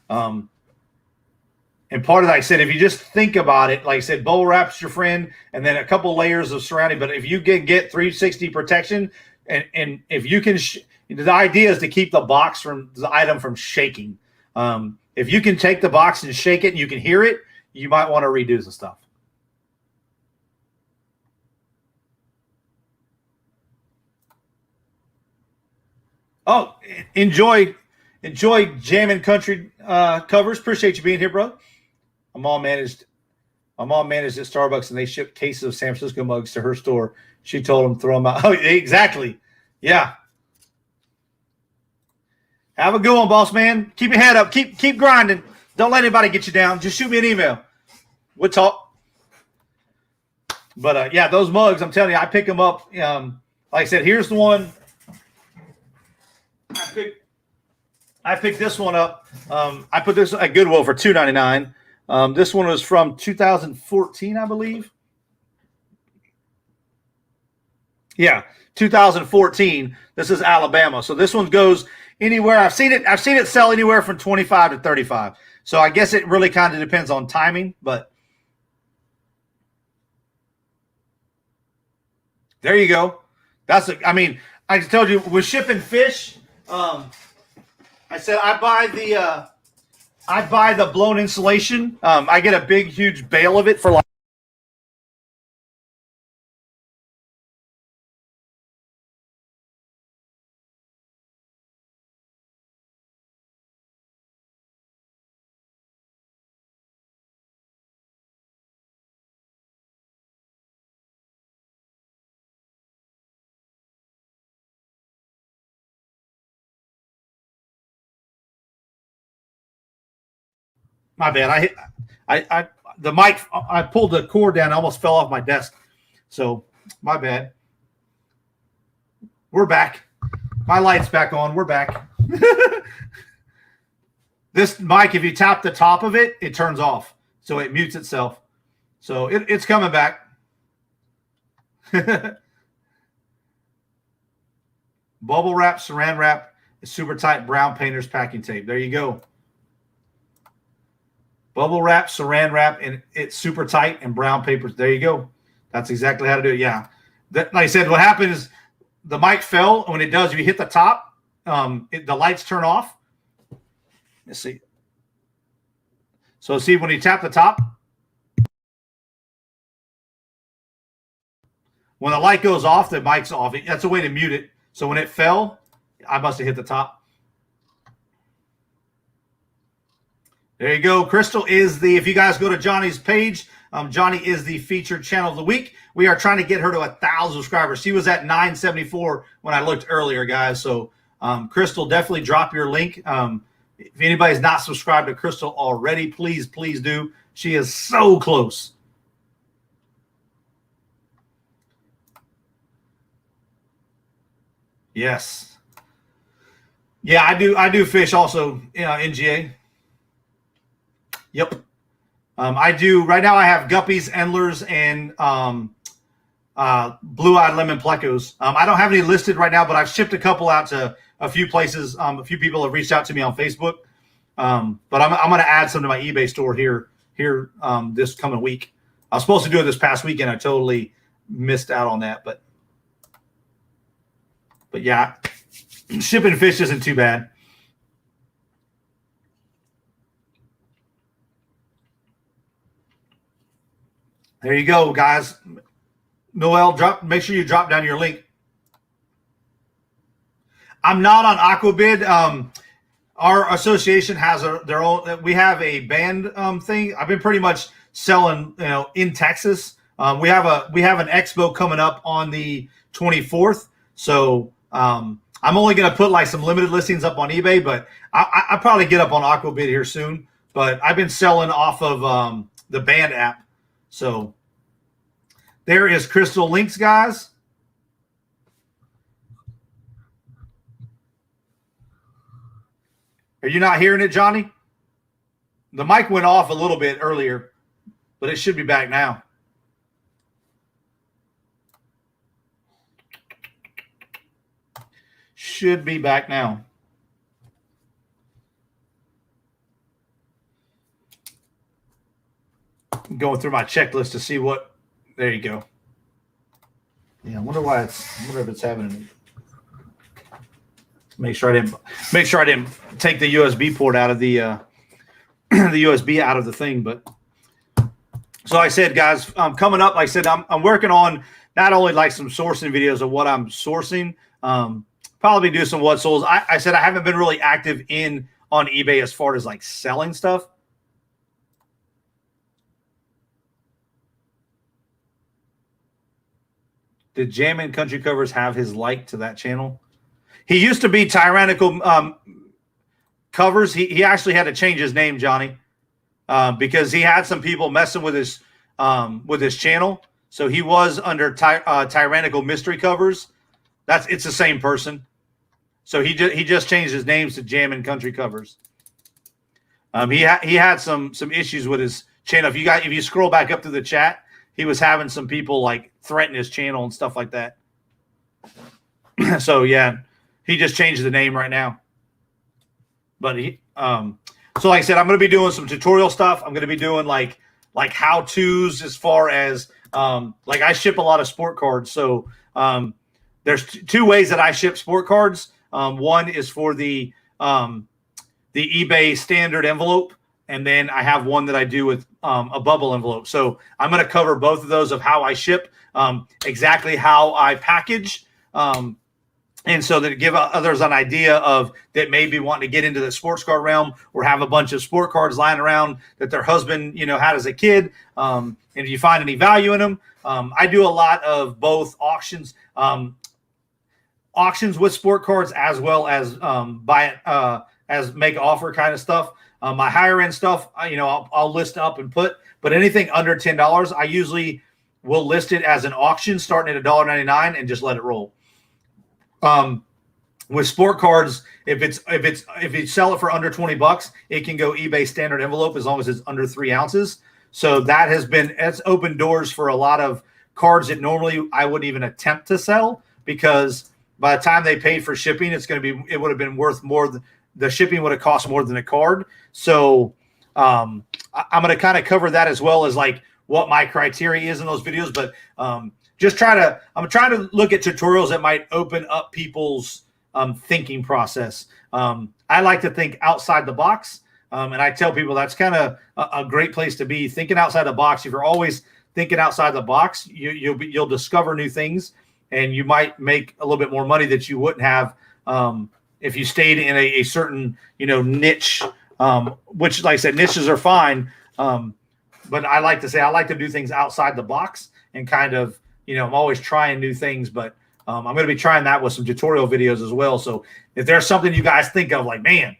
And part of that, I said, if you just think about it, like I said, bubble wrap's your friend, and then a couple layers of surrounding. But if you get 360 protection, and if you can, the idea is to keep the item from shaking. If you can take the box and shake it, and you can hear it, you might want to redo some stuff. Oh, enjoy jamming country covers. Appreciate you being here, bro. My mom managed at Starbucks, and they shipped cases of San Francisco mugs to her store. She told them throw them out. Oh, exactly. Yeah. Have a good one, boss man. Keep your head up. Keep grinding. Don't let anybody get you down. Just shoot me an email. We'll talk. But yeah, those mugs, I'm telling you, I pick them up. Like I said, here's the one. I picked this one up. I put this at Goodwill for $2.99. This one was from 2014, I believe. Yeah, 2014. This is Alabama. So this one goes anywhere. I've seen it sell anywhere from 25 to 35. So I guess it really kind of depends on timing, but there you go. I told you we're shipping fish. I said I buy the blown insulation. I get a big, huge bale of it for like. My bad. The mic. I pulled the cord down. I almost fell off my desk. So my bad. We're back. My light's back on. We're back. This mic, if you tap the top of it, it turns off. So it mutes itself. So it's coming back. Bubble wrap, saran wrap, super tight brown painter's packing tape. There you go. Bubble wrap, saran wrap, and it's super tight and brown papers. There you go. That's exactly how to do it. Yeah. Like I said, what happened is the mic fell. When it does, if you hit the top, the lights turn off. Let's see. So see when you tap the top, when the light goes off, the mic's off. That's a way to mute it. So when it fell, I must have hit the top. There you go. Crystal is if you guys go to Johnny's page, Johnny is the featured channel of the week. We are trying to get her to 1,000 subscribers. She was at 974 when I looked earlier, guys. So Crystal, definitely drop your link. If anybody's not subscribed to Crystal already, please do. She is so close. Yes. Yeah, I do fish also, NGA. Yep. I do right now. I have guppies, endlers, and blue-eyed lemon plecos. I don't have any listed right now, but I've shipped a couple out to a few places. A few people have reached out to me on Facebook. But I'm going to add some to my eBay store here this coming week. I was supposed to do it this past weekend. I totally missed out on that, but yeah, shipping fish isn't too bad. There you go, guys. Noel, make sure you drop down your link. I'm not on Aquabid. Our association has their own. We have a band thing. I've been pretty much selling, in Texas. We have an expo coming up on the 24th. So I'm only going to put like some limited listings up on eBay, but I probably get up on Aquabid here soon. But I've been selling off of the band app. So there is Crystal links, guys. Are you not hearing it, Johnny? The mic went off a little bit earlier, but it should be back now. Should be back now. I'm going through my checklist to see what. There you go. Yeah, I wonder if it's having. Make sure I didn't take the USB port out of the the USB out of the thing. But so I said, guys, coming up, like I said, I'm working on not only like some sourcing videos of what I'm sourcing, probably do some what souls. I said I haven't been really active on eBay as far as like selling stuff. Did Jammin' Country Covers have his like to that channel? He used to be Tyrannical Covers. He actually had to change his name, Johnny, because he had some people messing with his channel. So he was under Tyrannical Mystery Covers. It's the same person. So he just changed his names to Jammin' Country Covers. He had some issues with his channel. If you scroll back up to the chat, he was having some people like threaten his channel and stuff like that. So yeah. He just changed the name right now. But so like I said, I'm going to be doing some tutorial stuff. I'm going to be doing like how-tos as far as like I ship a lot of sport cards. So there's two ways that I ship sport cards. One is for the eBay standard envelope, and then I have one that I do with a bubble envelope. So I'm going to cover both of those of how I ship, exactly how I package. And so that give others an idea of that maybe wanting to get into the sports card realm or have a bunch of sport cards lying around that their husband, had as a kid. And if you find any value in them, I do a lot of both auctions with sport cards as well as as make offer kind of stuff. My higher end stuff, I'll list up and put, but anything under $10, I usually will list it as an auction starting at $1.99 and just let it roll. With sport cards, if you sell it for under $20, it can go eBay standard envelope as long as it's under 3 ounces. So it's opened doors for a lot of cards that normally I wouldn't even attempt to sell, because by the time they paid for shipping, it would have been worth more. The shipping would have cost more than a card. So I'm going to kind of cover that as well as like what my criteria is in those videos. But I'm trying to look at tutorials that might open up people's thinking process. I like to think outside the box. And I tell people that's kind of a great place to be, thinking outside the box. If you're always thinking outside the box, you'll discover new things, and you might make a little bit more money that you wouldn't have if you stayed in a certain niche. Which, like I said, niches are fine. But I like to say I like to do things outside the box and kind of I'm always trying new things. But I'm going to be trying that with some tutorial videos as well. So if there's something you guys think of like, man,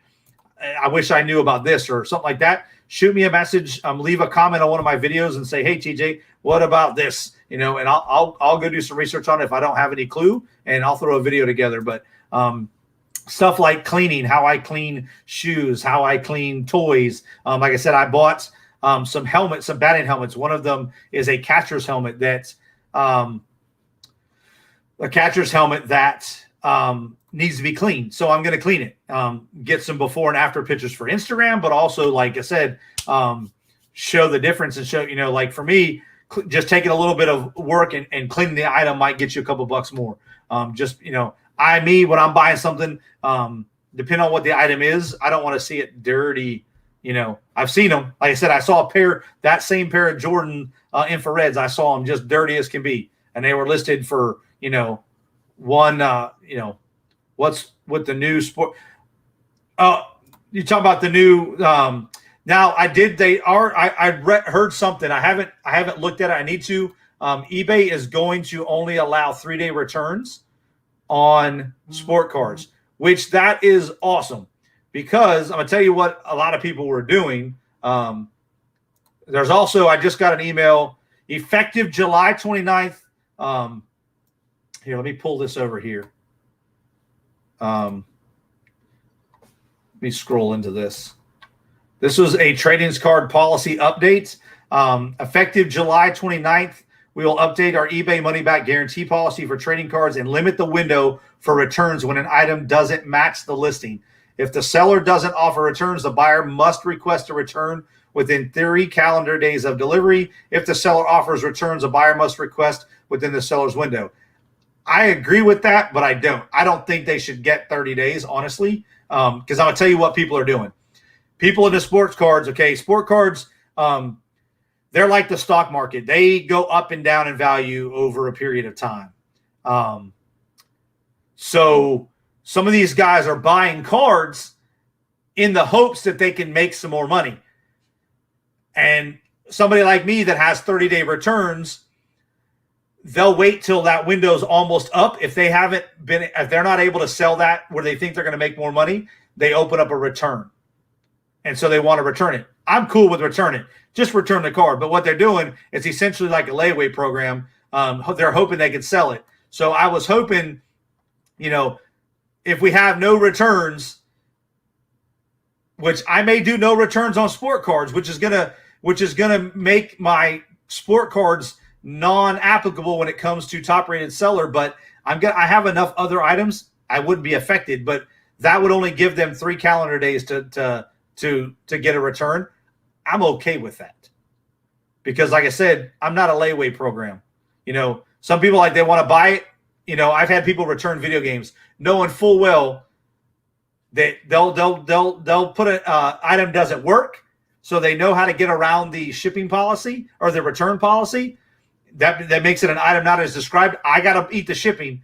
I wish I knew about this or something like that, shoot me a message, leave a comment on one of my videos and say, hey, TJ, what about this? And I'll go do some research on it if I don't have any clue, and I'll throw a video together. But stuff like cleaning, how I clean shoes, how I clean toys. Like I said, I bought some helmets, some batting helmets. One of them is a catcher's helmet that needs to be cleaned. So I'm going to clean it, get some before and after pictures for Instagram, but also, like I said, show the difference and show, like for me, just taking a little bit of work and cleaning the item might get you a couple bucks more. When I'm buying something, depending on what the item is, I don't want to see it dirty. I've seen them. Like I said, I saw that same pair of Jordan infrareds. I saw them just dirty as can be. And they were listed for, what's with the new sport. You talk about the new, now I heard something. I haven't looked at it. I need to. eBay is going to only allow 3-day returns on sport cards, which that is awesome, because I'm gonna tell you what a lot of people were doing. There's also, I just got an email effective July 29th. Here, let me pull this over here. Let me scroll into this. This was a trading card policy update. Effective July 29th, we will update our eBay money back guarantee policy for trading cards and limit the window for returns when an item doesn't match the listing. If the seller doesn't offer returns, the buyer must request a return within 3 calendar days of delivery. If the seller offers returns, a buyer must request within the seller's window. I agree with that, but I don't. I don't think they should get 30 days, honestly, because I'm going to tell you what people are doing. People into sports cards, okay, sport cards, they're like the stock market. They go up and down in value over a period of time. So some of these guys are buying cards in the hopes that they can make some more money. And somebody like me that has 30-day returns, they'll wait till that window's almost up. If they're not able to sell that where they think they're going to make more money, they open up a return. And so they want to return it. I'm cool with returning. Just return the card. But what they're doing is essentially like a layaway program. They're hoping they can sell it. So I was hoping, if we have no returns, which I may do no returns on sport cards, which is gonna make my sport cards non-applicable when it comes to top-rated seller. But I have enough other items, I wouldn't be affected. But that would only give them 3 calendar days to get a return. I'm okay with that, because like I said, I'm not a layaway program. Some people, like, they want to buy it. I've had people return video games knowing full well that they'll put an item doesn't work, so they know how to get around the shipping policy or the return policy. That makes it an item not as described. I got to eat the shipping.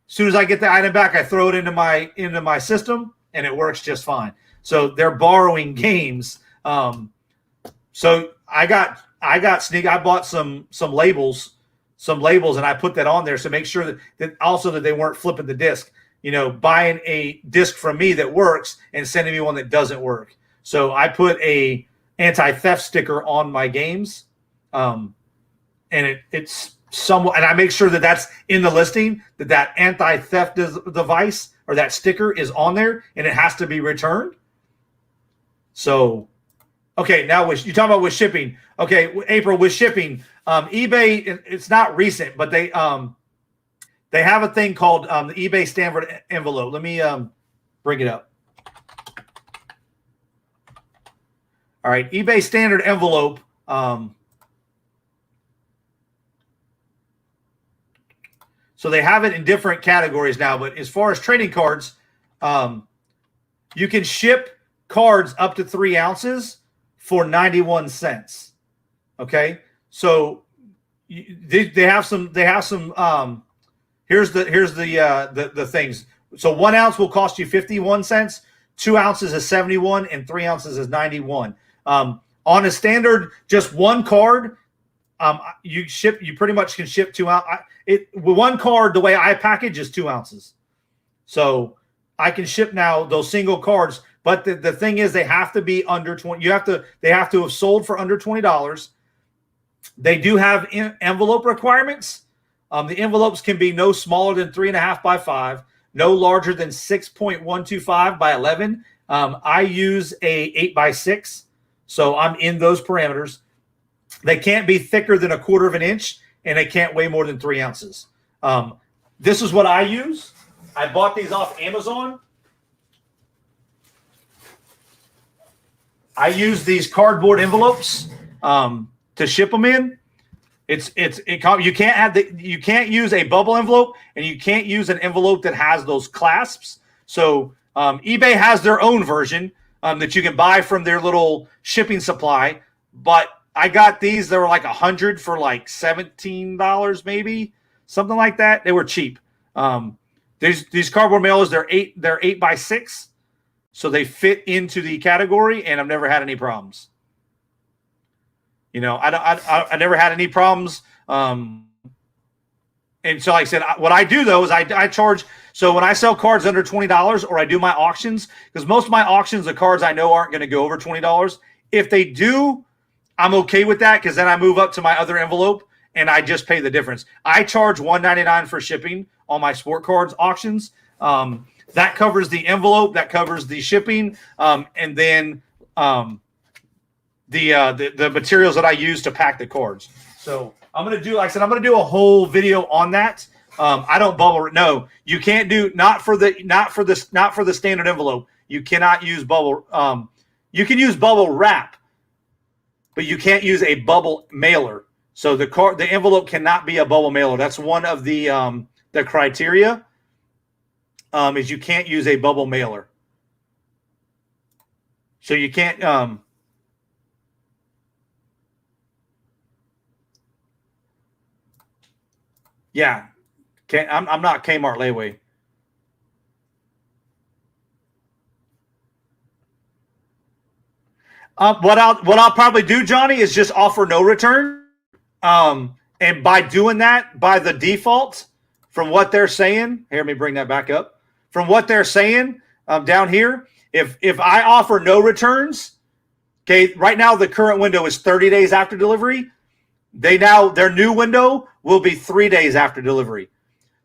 As soon as I get the item back, I throw it into my system, and it works just fine. So they're borrowing games. So I bought some labels, and I put that on there. So make sure that also that they weren't flipping the disc, buying a disc from me that works and sending me one that doesn't work. So I put a anti-theft sticker on my games. And it's somewhat, and I make sure that that's in the listing, that anti-theft device or that sticker is on there, and it has to be returned. So, okay, now you're talking about with shipping. Okay, April, with shipping, eBay, it's not recent, but they have a thing called the eBay standard envelope. Let me bring it up. All right, eBay standard envelope. So they have it in different categories now, but as far as trading cards, you can ship cards up to 3 ounces for 91 cents. Okay, so they have some. Here's the things. So 1 ounce will cost you 51 cents. 2 ounces is 71, and 3 ounces is 91. On a standard, just one card, You pretty much can ship 2 ounces. With one card, the way I package is 2 ounces. So I can ship now those single cards. But the thing is, they have to be under 20. They have to have sold for under $20. They do have envelope requirements. The envelopes can be no smaller than 3.5 by 5, no larger than 6.125 by 11. I use a 8 by 6, so I'm in those parameters. They can't be thicker than 1/4 of an inch, and they can't weigh more than 3 ounces. This is what I use. I bought these off Amazon. I use these cardboard envelopes to ship them in. You can't use a bubble envelope, and you can't use an envelope that has those clasps. So eBay has their own version that you can buy from their little shipping supply. But I got these. They were like $100 for like $17, maybe something like that. They were cheap. These cardboard mailers, they're 8 by 6, so they fit into the category, and I've never had any problems. You know, I never had any problems. And so, like I said, what I do though is I charge. So when I sell cards under $20, or I do my auctions, because most of my auctions, the cards I know aren't going to go over $20. If they do, I'm okay with that, because then I move up to my other envelope and I just pay the difference. I charge $1.99 for shipping on my sport cards auctions. That covers the envelope, that covers the shipping, and then the materials that I use to pack the cards. So I'm gonna do, like I said, I'm gonna do a whole video on that. I don't bubble. No, you can't do, not for the standard envelope. You cannot use bubble. You can use bubble wrap, but you can't use a bubble mailer. So the envelope cannot be a bubble mailer. That's one of the criteria. Is you can't use a bubble mailer. So you can't. Yeah, I'm not Kmart layaway. What I'll probably do, Johnny, is just offer no return. And by doing that, by the default, from what they're saying, here, let me bring that back up. From what they're saying down here, if I offer no returns, okay, right now the current window is 30 days after delivery. Their new window will be 3 days after delivery.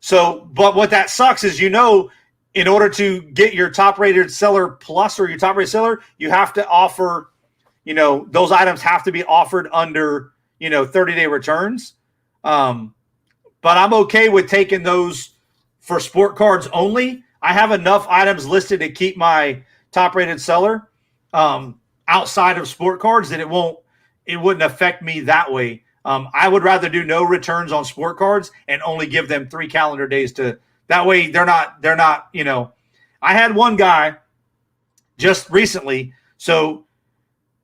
So, but what that sucks is, you know, in order to get your top rated seller plus or your top rated seller, you have to offer, you know, those items have to be offered under, you know, 30-day returns. But I'm okay with taking those for sport cards only. I have enough items listed to keep my top rated seller outside of sport cards that it wouldn't affect me that way. I would rather do no returns on sport cards and only give them 3 calendar days to, that way they're not, you know. I had one guy just recently, so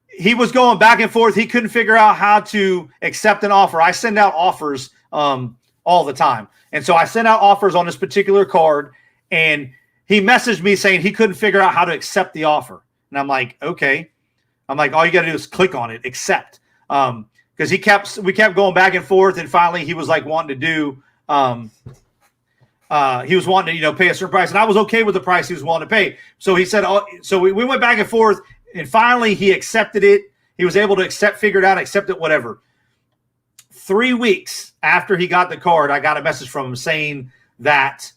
he was going back and forth. He couldn't figure out how to accept an offer. I send out offers all the time. And so I sent out offers on this particular card, and he messaged me saying he couldn't figure out how to accept the offer. And I'm like, okay. I'm like, all you got to do is click on it, accept. Because we kept going back and forth, and finally he was like wanting to do, he was wanting to, you know, pay a certain price, and I was okay with the price he was wanting to pay. So he said, so we went back and forth, and finally he accepted it. He was able to figure it out, accept it, whatever. 3 weeks after he got the card, I got a message from him saying that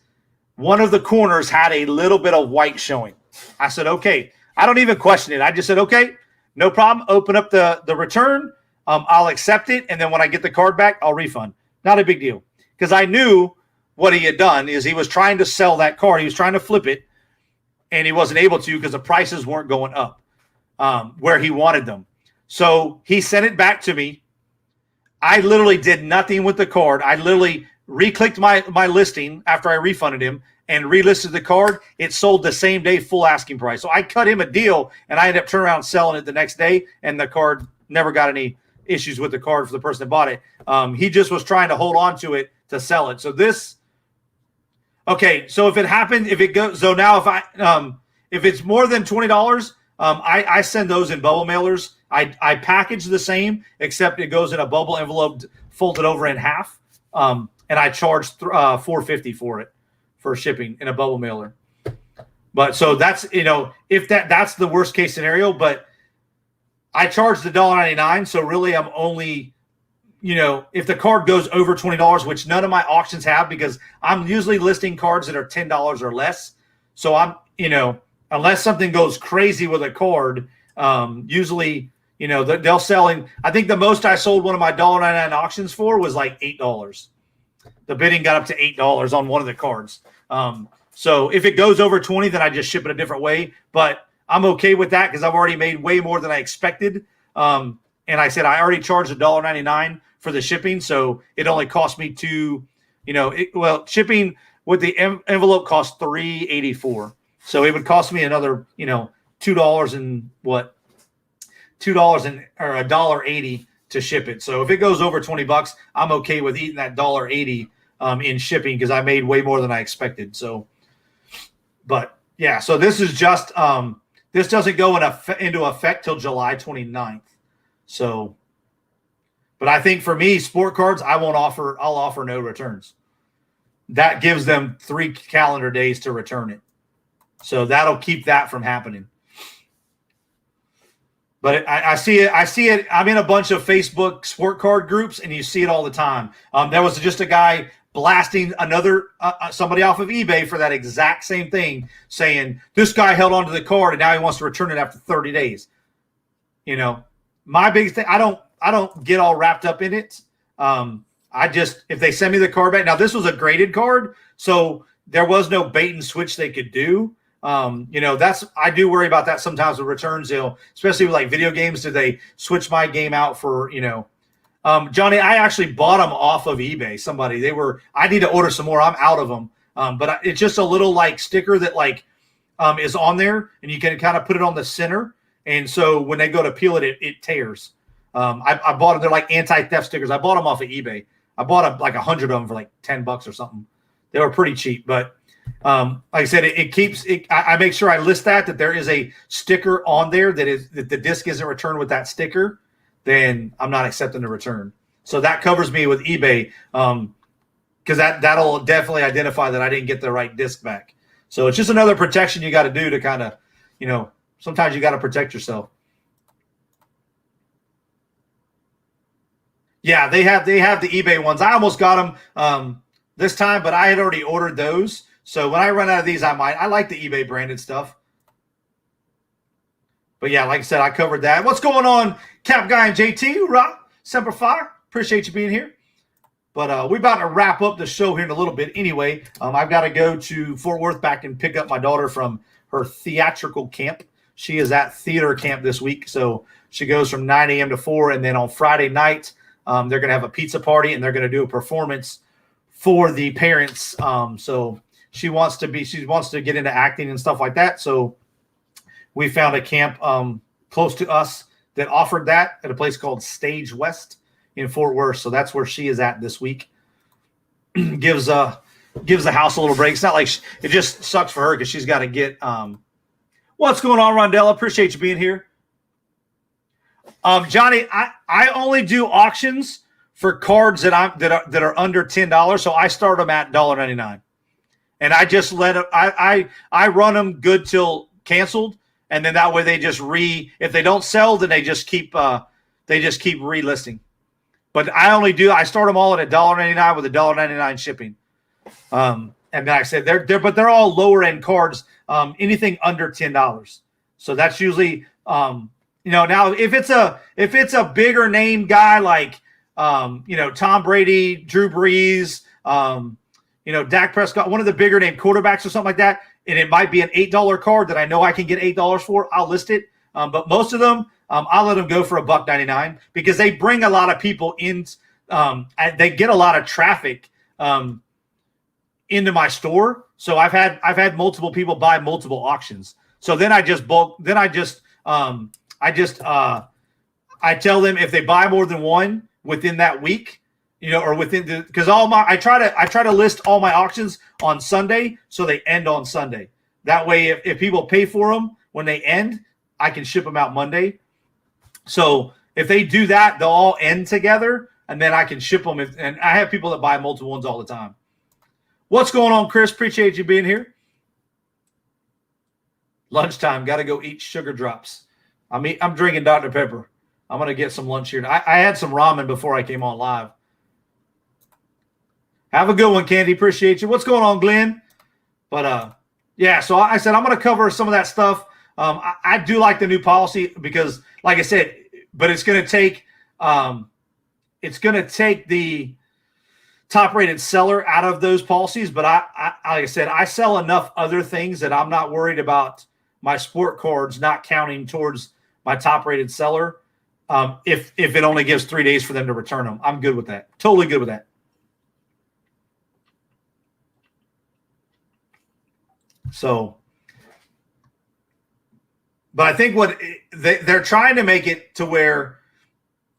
one of the corners had a little bit of white showing. I said, okay. I don't even question it. I just said, okay, no problem. Open up the return. I'll accept it, and then when I get the card back, I'll refund. Not a big deal, because I knew what he had done is he was trying to sell that card. He was trying to flip it, and he wasn't able to because the prices weren't going up where he wanted them. So he sent it back to me. I literally did nothing with the card. I literally re-clicked my listing after I refunded him and relisted the card. It sold the same day, full asking price. So I cut him a deal, and I ended up turning around selling it the next day, and the card never got any issues with the card for the person that bought it. He just was trying to hold on to it to sell it. So okay. So if it happened, if it goes, so now if it's more than $20, I send those in bubble mailers. I package the same, except it goes in a bubble envelope folded over in half. And I charge $4.50 for it for shipping in a bubble mailer. But so that's, if that's the worst case scenario, but I charge the $1.99. So really I'm only, if the card goes over $20, which none of my auctions have, because I'm usually listing cards that are $10 or less. So I'm, unless something goes crazy with a card, usually, they'll selling. I think the most I sold one of my $1.99 auctions for was like $8. The bidding got up to $8 on one of the cards. So if it goes over 20, then I just ship it a different way. But I'm okay with that because I've already made way more than I expected. And I said I already charged $1.99 for the shipping, so it only cost me shipping with the envelope cost $3.84. So it would cost me another, $2 and what? $2 or $1.80 to ship it. So if it goes over $20, I'm okay with eating that $1.80 in shipping because I made way more than I expected. So, but yeah, so this is just this doesn't go into effect till July 29th. So, but I think for me, sport cards, I'll offer no returns. That gives them 3 calendar days to return it. So that'll keep that from happening. But I see it. I'm in a bunch of Facebook sport card groups, and you see it all the time. There was just a guy blasting somebody off of eBay for that exact same thing, saying this guy held onto the card and now he wants to return it after 30 days. My biggest thing, I don't get all wrapped up in it. If they send me the card back, now this was a graded card, so there was no bait and switch they could do. I do worry about that sometimes with returns, especially with like video games. Did they switch my game out for, Johnny, I actually bought them off of eBay. I need to order some more. I'm out of them. But it's just a little like sticker that is on there, and you can kind of put it on the center. And so when they go to peel it, it tears. I bought them. They're like anti-theft stickers. I bought them off of eBay. I bought like 100 of them for like $10 or something. They were pretty cheap, but like I said, it keeps it. I make sure I list that there is a sticker on there that the disc isn't returned with that sticker, then I'm not accepting the return. So that covers me with eBay, because that'll definitely identify that I didn't get the right disc back. So it's just another protection you got to do to kind of, sometimes you got to protect yourself. Yeah, they have the eBay ones. I almost got them this time, but I had already ordered those. So when I run out of these, I like the eBay branded stuff. But yeah, like I said, I covered that. What's going on, Cap Guy and JT? Hoorah, Semper Fi. Appreciate you being here. But we're about to wrap up the show here in a little bit. Anyway, I've got to go to Fort Worth back and pick up my daughter from her theatrical camp. She is at theater camp this week. So she goes from 9 a.m. to 4. And then on Friday night, they're going to have a pizza party, and they're going to do a performance for the parents. So she wants to get into acting and stuff like that. So we found a camp close to us that offered that at a place called Stage West in Fort Worth. So that's where she is at this week. gives the house a little break. It's not like it just sucks for her because she's got to get. What's going on, Rondella? Appreciate you being here. Johnny, I only do auctions for cards that are under $10. So I start them at $1.99. And I just I run them good till canceled, and then that way they just if they don't sell, then they just keep relisting. But I start them all at $1.99 with $1.99 shipping. And then I said they're all lower end cards, anything under $10. So that's usually now if it's a bigger name guy like Tom Brady, Drew Brees, Dak Prescott, one of the bigger name quarterbacks or something like that, and it might be an $8 card that I know I can get $8 for, I'll list it. But most of them, I'll let them go for $1.99 because they bring a lot of people in. They get a lot of traffic into my store. So I've had multiple people buy multiple auctions. So then I tell them if they buy more than one within that week, or within because I try to list all my auctions on Sunday so they end on Sunday. That way, if people pay for them when they end, I can ship them out Monday. So if they do that, they'll all end together, and then I can ship them. And I have people that buy multiple ones all the time. What's going on, Chris? Appreciate you being here. Lunchtime, got to go eat sugar drops. I'm drinking Dr. Pepper. I'm going to get some lunch here. I had some ramen before I came on live. Have a good one, Candy. Appreciate you. What's going on, Glenn? But, yeah, so I said I'm going to cover some of that stuff. I do like the new policy because, like I said, but it's going to take the top-rated seller out of those policies. But like I said, I sell enough other things that I'm not worried about my sport cards not counting towards my top-rated seller. If it only gives 3 days for them to return them, I'm good with that. Totally good with that. So, but I think what they're trying to make it to where,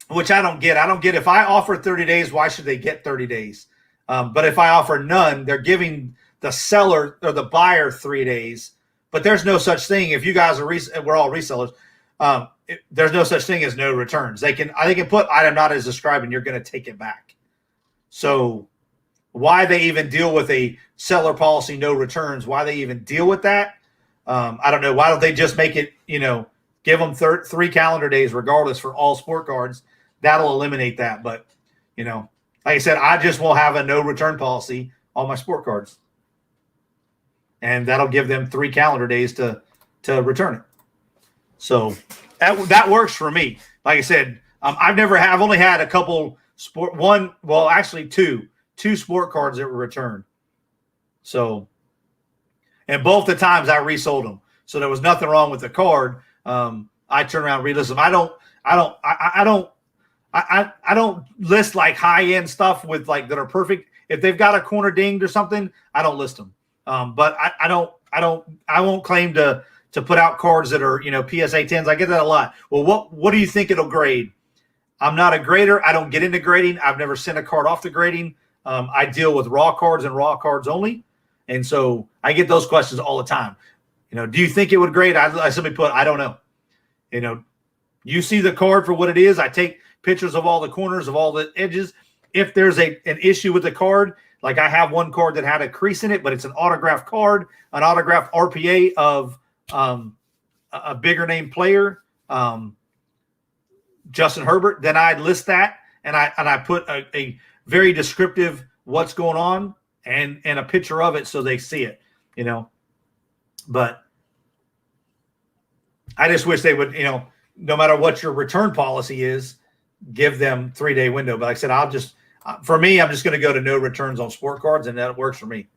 which I don't get. I don't get if I offer 30 days, why should they get 30 days? But if I offer none, they're giving the seller or the buyer 3 days. But there's no such thing. If you guys are we're all resellers. There's no such thing as no returns. They can put item not as described, and you're going to take it back. So why they even deal with a seller policy, no returns, why they even deal with that, I don't know. Why don't they just make it, give them 3 calendar days regardless for all sport cards? That'll eliminate that. But, like I said, I just will have a no return policy on my sport cards. And that'll give them 3 calendar days to return it. So that works for me. Like I said, I've only had a couple two sport cards that were returned. So, and both the times I resold them. So there was nothing wrong with the card. I turn around and relist them. I don't list like high end stuff with like that are perfect. If they've got a corner dinged or something, I don't list them. But I won't claim to put out cards that are, PSA 10s. I get that a lot. Well, what do you think it'll grade? I'm not a grader. I don't get into grading. I've never sent a card off to grading. I deal with raw cards and raw cards only. And so I get those questions all the time. Do you think it would grade? I simply put, I don't know. You see the card for what it is. I take pictures of all the corners, of all the edges. If there's an issue with the card, like I have one card that had a crease in it, but it's an autographed card, an autographed RPA of a bigger name player, Justin Herbert, then I'd list that and I put a very descriptive what's going on and a picture of it so they see it, But I just wish they would, no matter what your return policy is, give them 3-day window. But like I said, I'm just going to go to no returns on sport cards, and that works for me.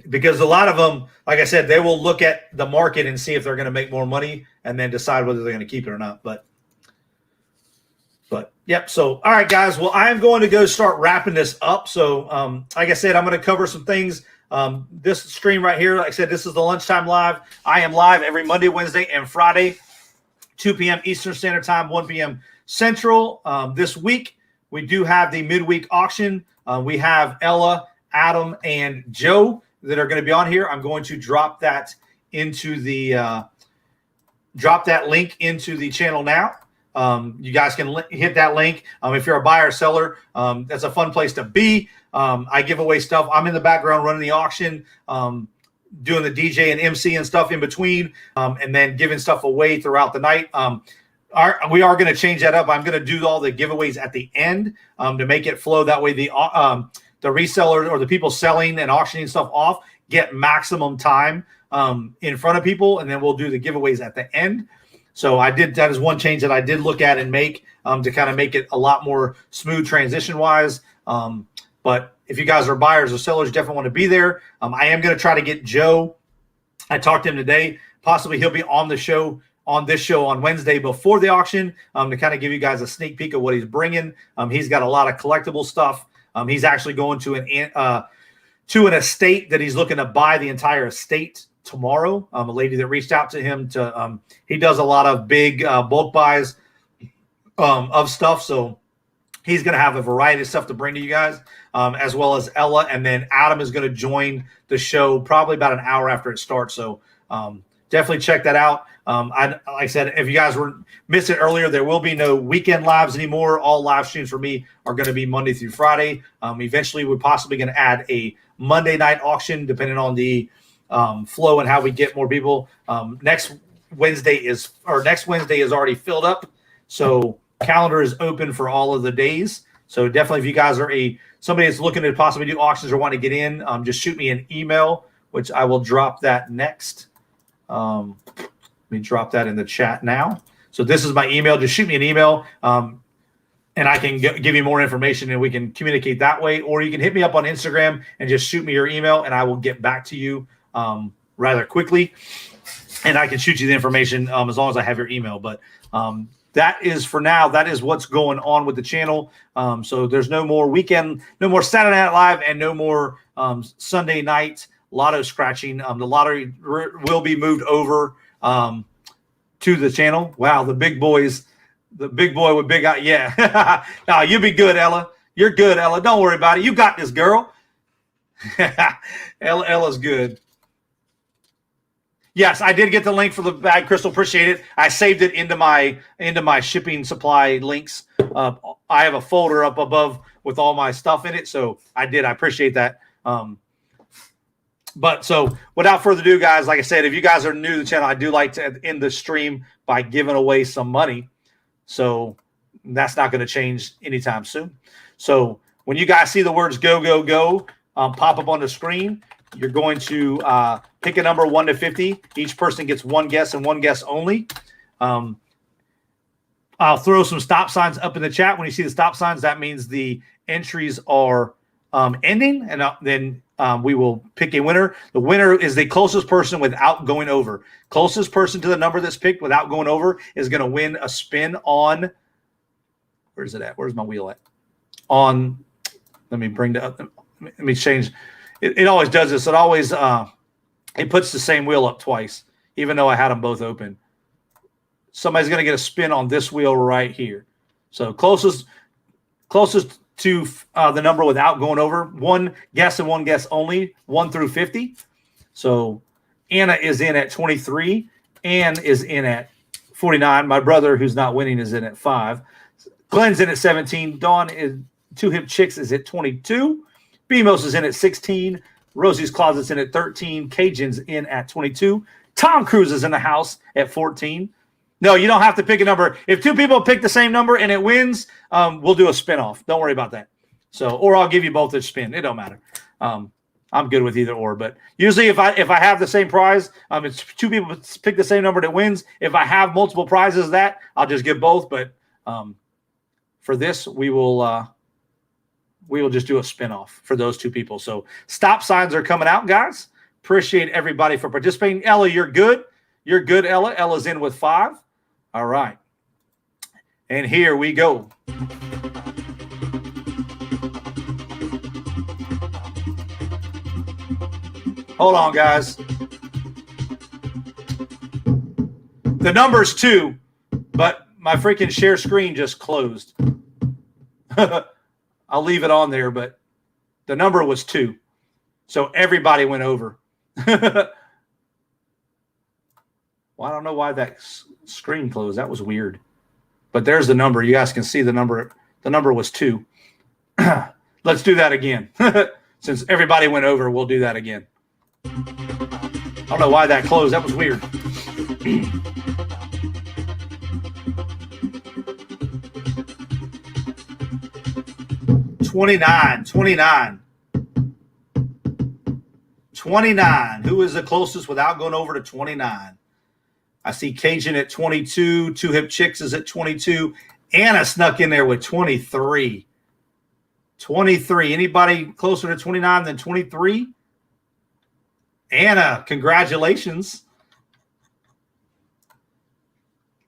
Because a lot of them, like I said, they will look at the market and see if they're going to make more money and then decide whether they're going to keep it or not. But yep. So, all right, guys. Well, I'm going to go start wrapping this up. So, like I said, I'm going to cover some things. This stream right here, like I said, this is the Lunchtime Live. I am live every Monday, Wednesday, and Friday, 2 p.m. Eastern Standard Time, 1 p.m. Central. This week, we do have the midweek auction. We have Ella, Adam, and Joe that are going to be on here. I'm going to drop that into the drop that link into the channel now. You guys can hit that link. If you're a buyer or seller, that's a fun place to be. I give away stuff. I'm in the background running the auction, doing the DJ and MC and stuff in between, and then giving stuff away throughout the night. We are going to change that up. I'm going to do all the giveaways at the end to make it flow. That way the resellers or the people selling and auctioning stuff off get maximum time in front of people, and then we'll do the giveaways at the end. So that is one change that I did look at and make to kind of make it a lot more smooth transition-wise. But if you guys are buyers or sellers, definitely want to be there. I am going to try to get Joe. I talked to him today. Possibly he'll be on this show on Wednesday before the auction to kind of give you guys a sneak peek of what he's bringing. He's got a lot of collectible stuff. He's actually going to an estate that he's looking to buy the entire estate tomorrow. A lady that reached out to him he does a lot of big bulk buys of stuff. So he's going to have a variety of stuff to bring to you guys, as well as Ella. And then Adam is going to join the show probably about an hour after it starts. So definitely check that out. Like I said, if you guys were missing earlier, there will be no weekend lives anymore. All live streams for me are going to be Monday through Friday. Eventually, we're possibly going to add a Monday night auction, depending on the flow and how we get more people. Next Wednesday is already filled up, so calendar is open for all of the days. So definitely, if you guys are somebody that's looking to possibly do auctions or want to get in, just shoot me an email, which I will drop that next. Let me drop that in the chat now. So this is my email. Just shoot me an email, and I can give you more information, and we can communicate that way. Or you can hit me up on Instagram and just shoot me your email, and I will get back to you rather quickly. And I can shoot you the information as long as I have your email. But that is for now. That is what's going on with the channel. So there's no more weekend, no more Saturday Night Live, and no more Sunday night lotto scratching. The lottery will be moved over to the channel. Wow, the big boy with big eye. Yeah. No, you'll be good, Ella. You're good, Ella. Don't worry about it. You got this, girl. Ella's good. Yes, I did get the link for the bag, Crystal. Appreciate it. I saved it into my shipping supply links. I have a folder up above with all my stuff in it, so I appreciate that. But so without further ado, guys, like I said, if you guys are new to the channel, I do like to end the stream by giving away some money. So that's not going to change anytime soon. So when you guys see the words go, go, go pop up on the screen, you're going to pick a number 1 to 50. Each person gets one guess and one guess only. I'll throw some stop signs up in the chat. When you see the stop signs, that means the entries are ending, and then we will pick a winner. The winner is the closest person without going over. Closest person to the number that's picked without going over is going to win a spin on. Where's it at? Where's my wheel at? On. Let me bring that up. Let me change. It always does this. It always it puts the same wheel up twice, even though I had them both open. Somebody's going to get a spin on this wheel right here. So closest to the number without going over. One guess and one guess only, 1 through 50. So Anna is in at 23. Ann is in at 49. My brother, who's not winning, is in at 5. Glenn's in at 17. Dawn is Two Hip Chicks is at 22. Bemos is in at 16. Rosie's Closet's in at 13. Cajun's in at 22. Tom Cruise is in the house at 14. No, you don't have to pick a number. If two people pick the same number and it wins, we'll do a spin-off. Don't worry about that. So, or I'll give you both a spin. It don't matter. I'm good with either or. But usually, if I have the same prize, it's two people pick the same number that wins. If I have multiple prizes, I'll just give both. But for this, we will just do a spin-off for those two people. So stop signs are coming out, guys. Appreciate everybody for participating. Ella, you're good. You're good, Ella. Ella's in with 5. All right. And here we go. Hold on, guys. The number's 2, but my freaking share screen just closed. I'll leave it on there, but the number was 2. So everybody went over. Well, I don't know why that screen closed. That was weird. But there's the number. You guys can see the number. The number was 2. Let's do that again. Since everybody went over, we'll do that again. I don't know why that closed. That was weird. 29. 29. Who is the closest without going over to 29? I see Cajun at 22. Two Hip Chicks is at 22. Anna snuck in there with 23. 23. Anybody closer to 29 than 23? Anna, congratulations.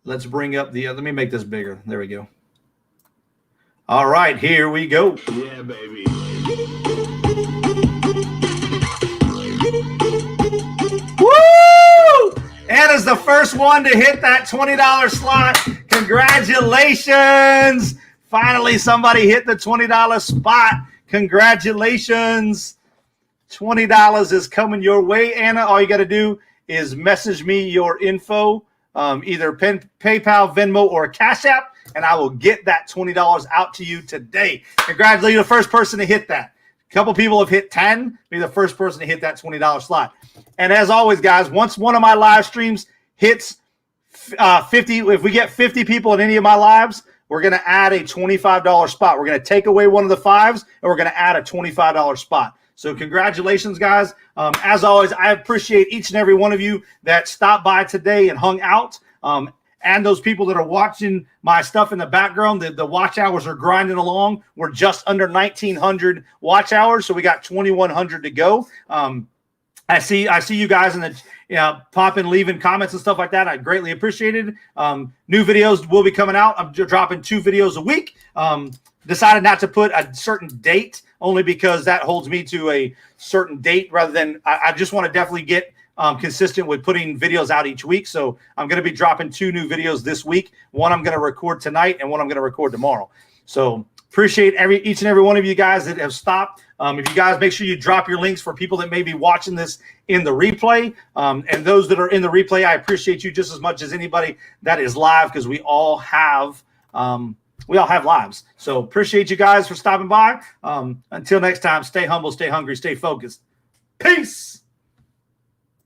Let's bring up the let me make this bigger. There we go. All right, here we go. Yeah, baby. Woo! Anna's the first one to hit that $20 slot. Congratulations. Finally, somebody hit the $20 spot. Congratulations. $20 is coming your way, Anna. All you got to do is message me your info, either PayPal, Venmo, or Cash App, and I will get that $20 out to you today. Congratulations, the first person to hit that. A couple people have hit 10. Be the first person to hit that $20 slot. And as always, guys, once one of my live streams hits 50, if we get 50 people in any of my lives, we're going to add a $25 spot. We're going to take away one of the fives, and we're going to add a $25 spot. So congratulations, guys. As always, I appreciate each and every one of you that stopped by today and hung out. And those people that are watching my stuff in the background, the watch hours are grinding along. We're just under 1,900 watch hours, so we got 2,100 to go. I see you guys in the popping, leaving comments and stuff like that. I greatly appreciate it. New videos will be coming out. I'm dropping 2 videos a week. Decided not to put a certain date only because that holds me to a certain date rather than I just want to definitely get consistent with putting videos out each week. So I'm going to be dropping 2 new videos this week. One I'm going to record tonight and one I'm going to record tomorrow. So appreciate each and every one of you guys that have stopped. If you guys make sure you drop your links for people that may be watching this in the replay. And those that are in the replay, I appreciate you just as much as anybody that is live because we all have lives. So appreciate you guys for stopping by. Until next time, stay humble, stay hungry, stay focused. Peace.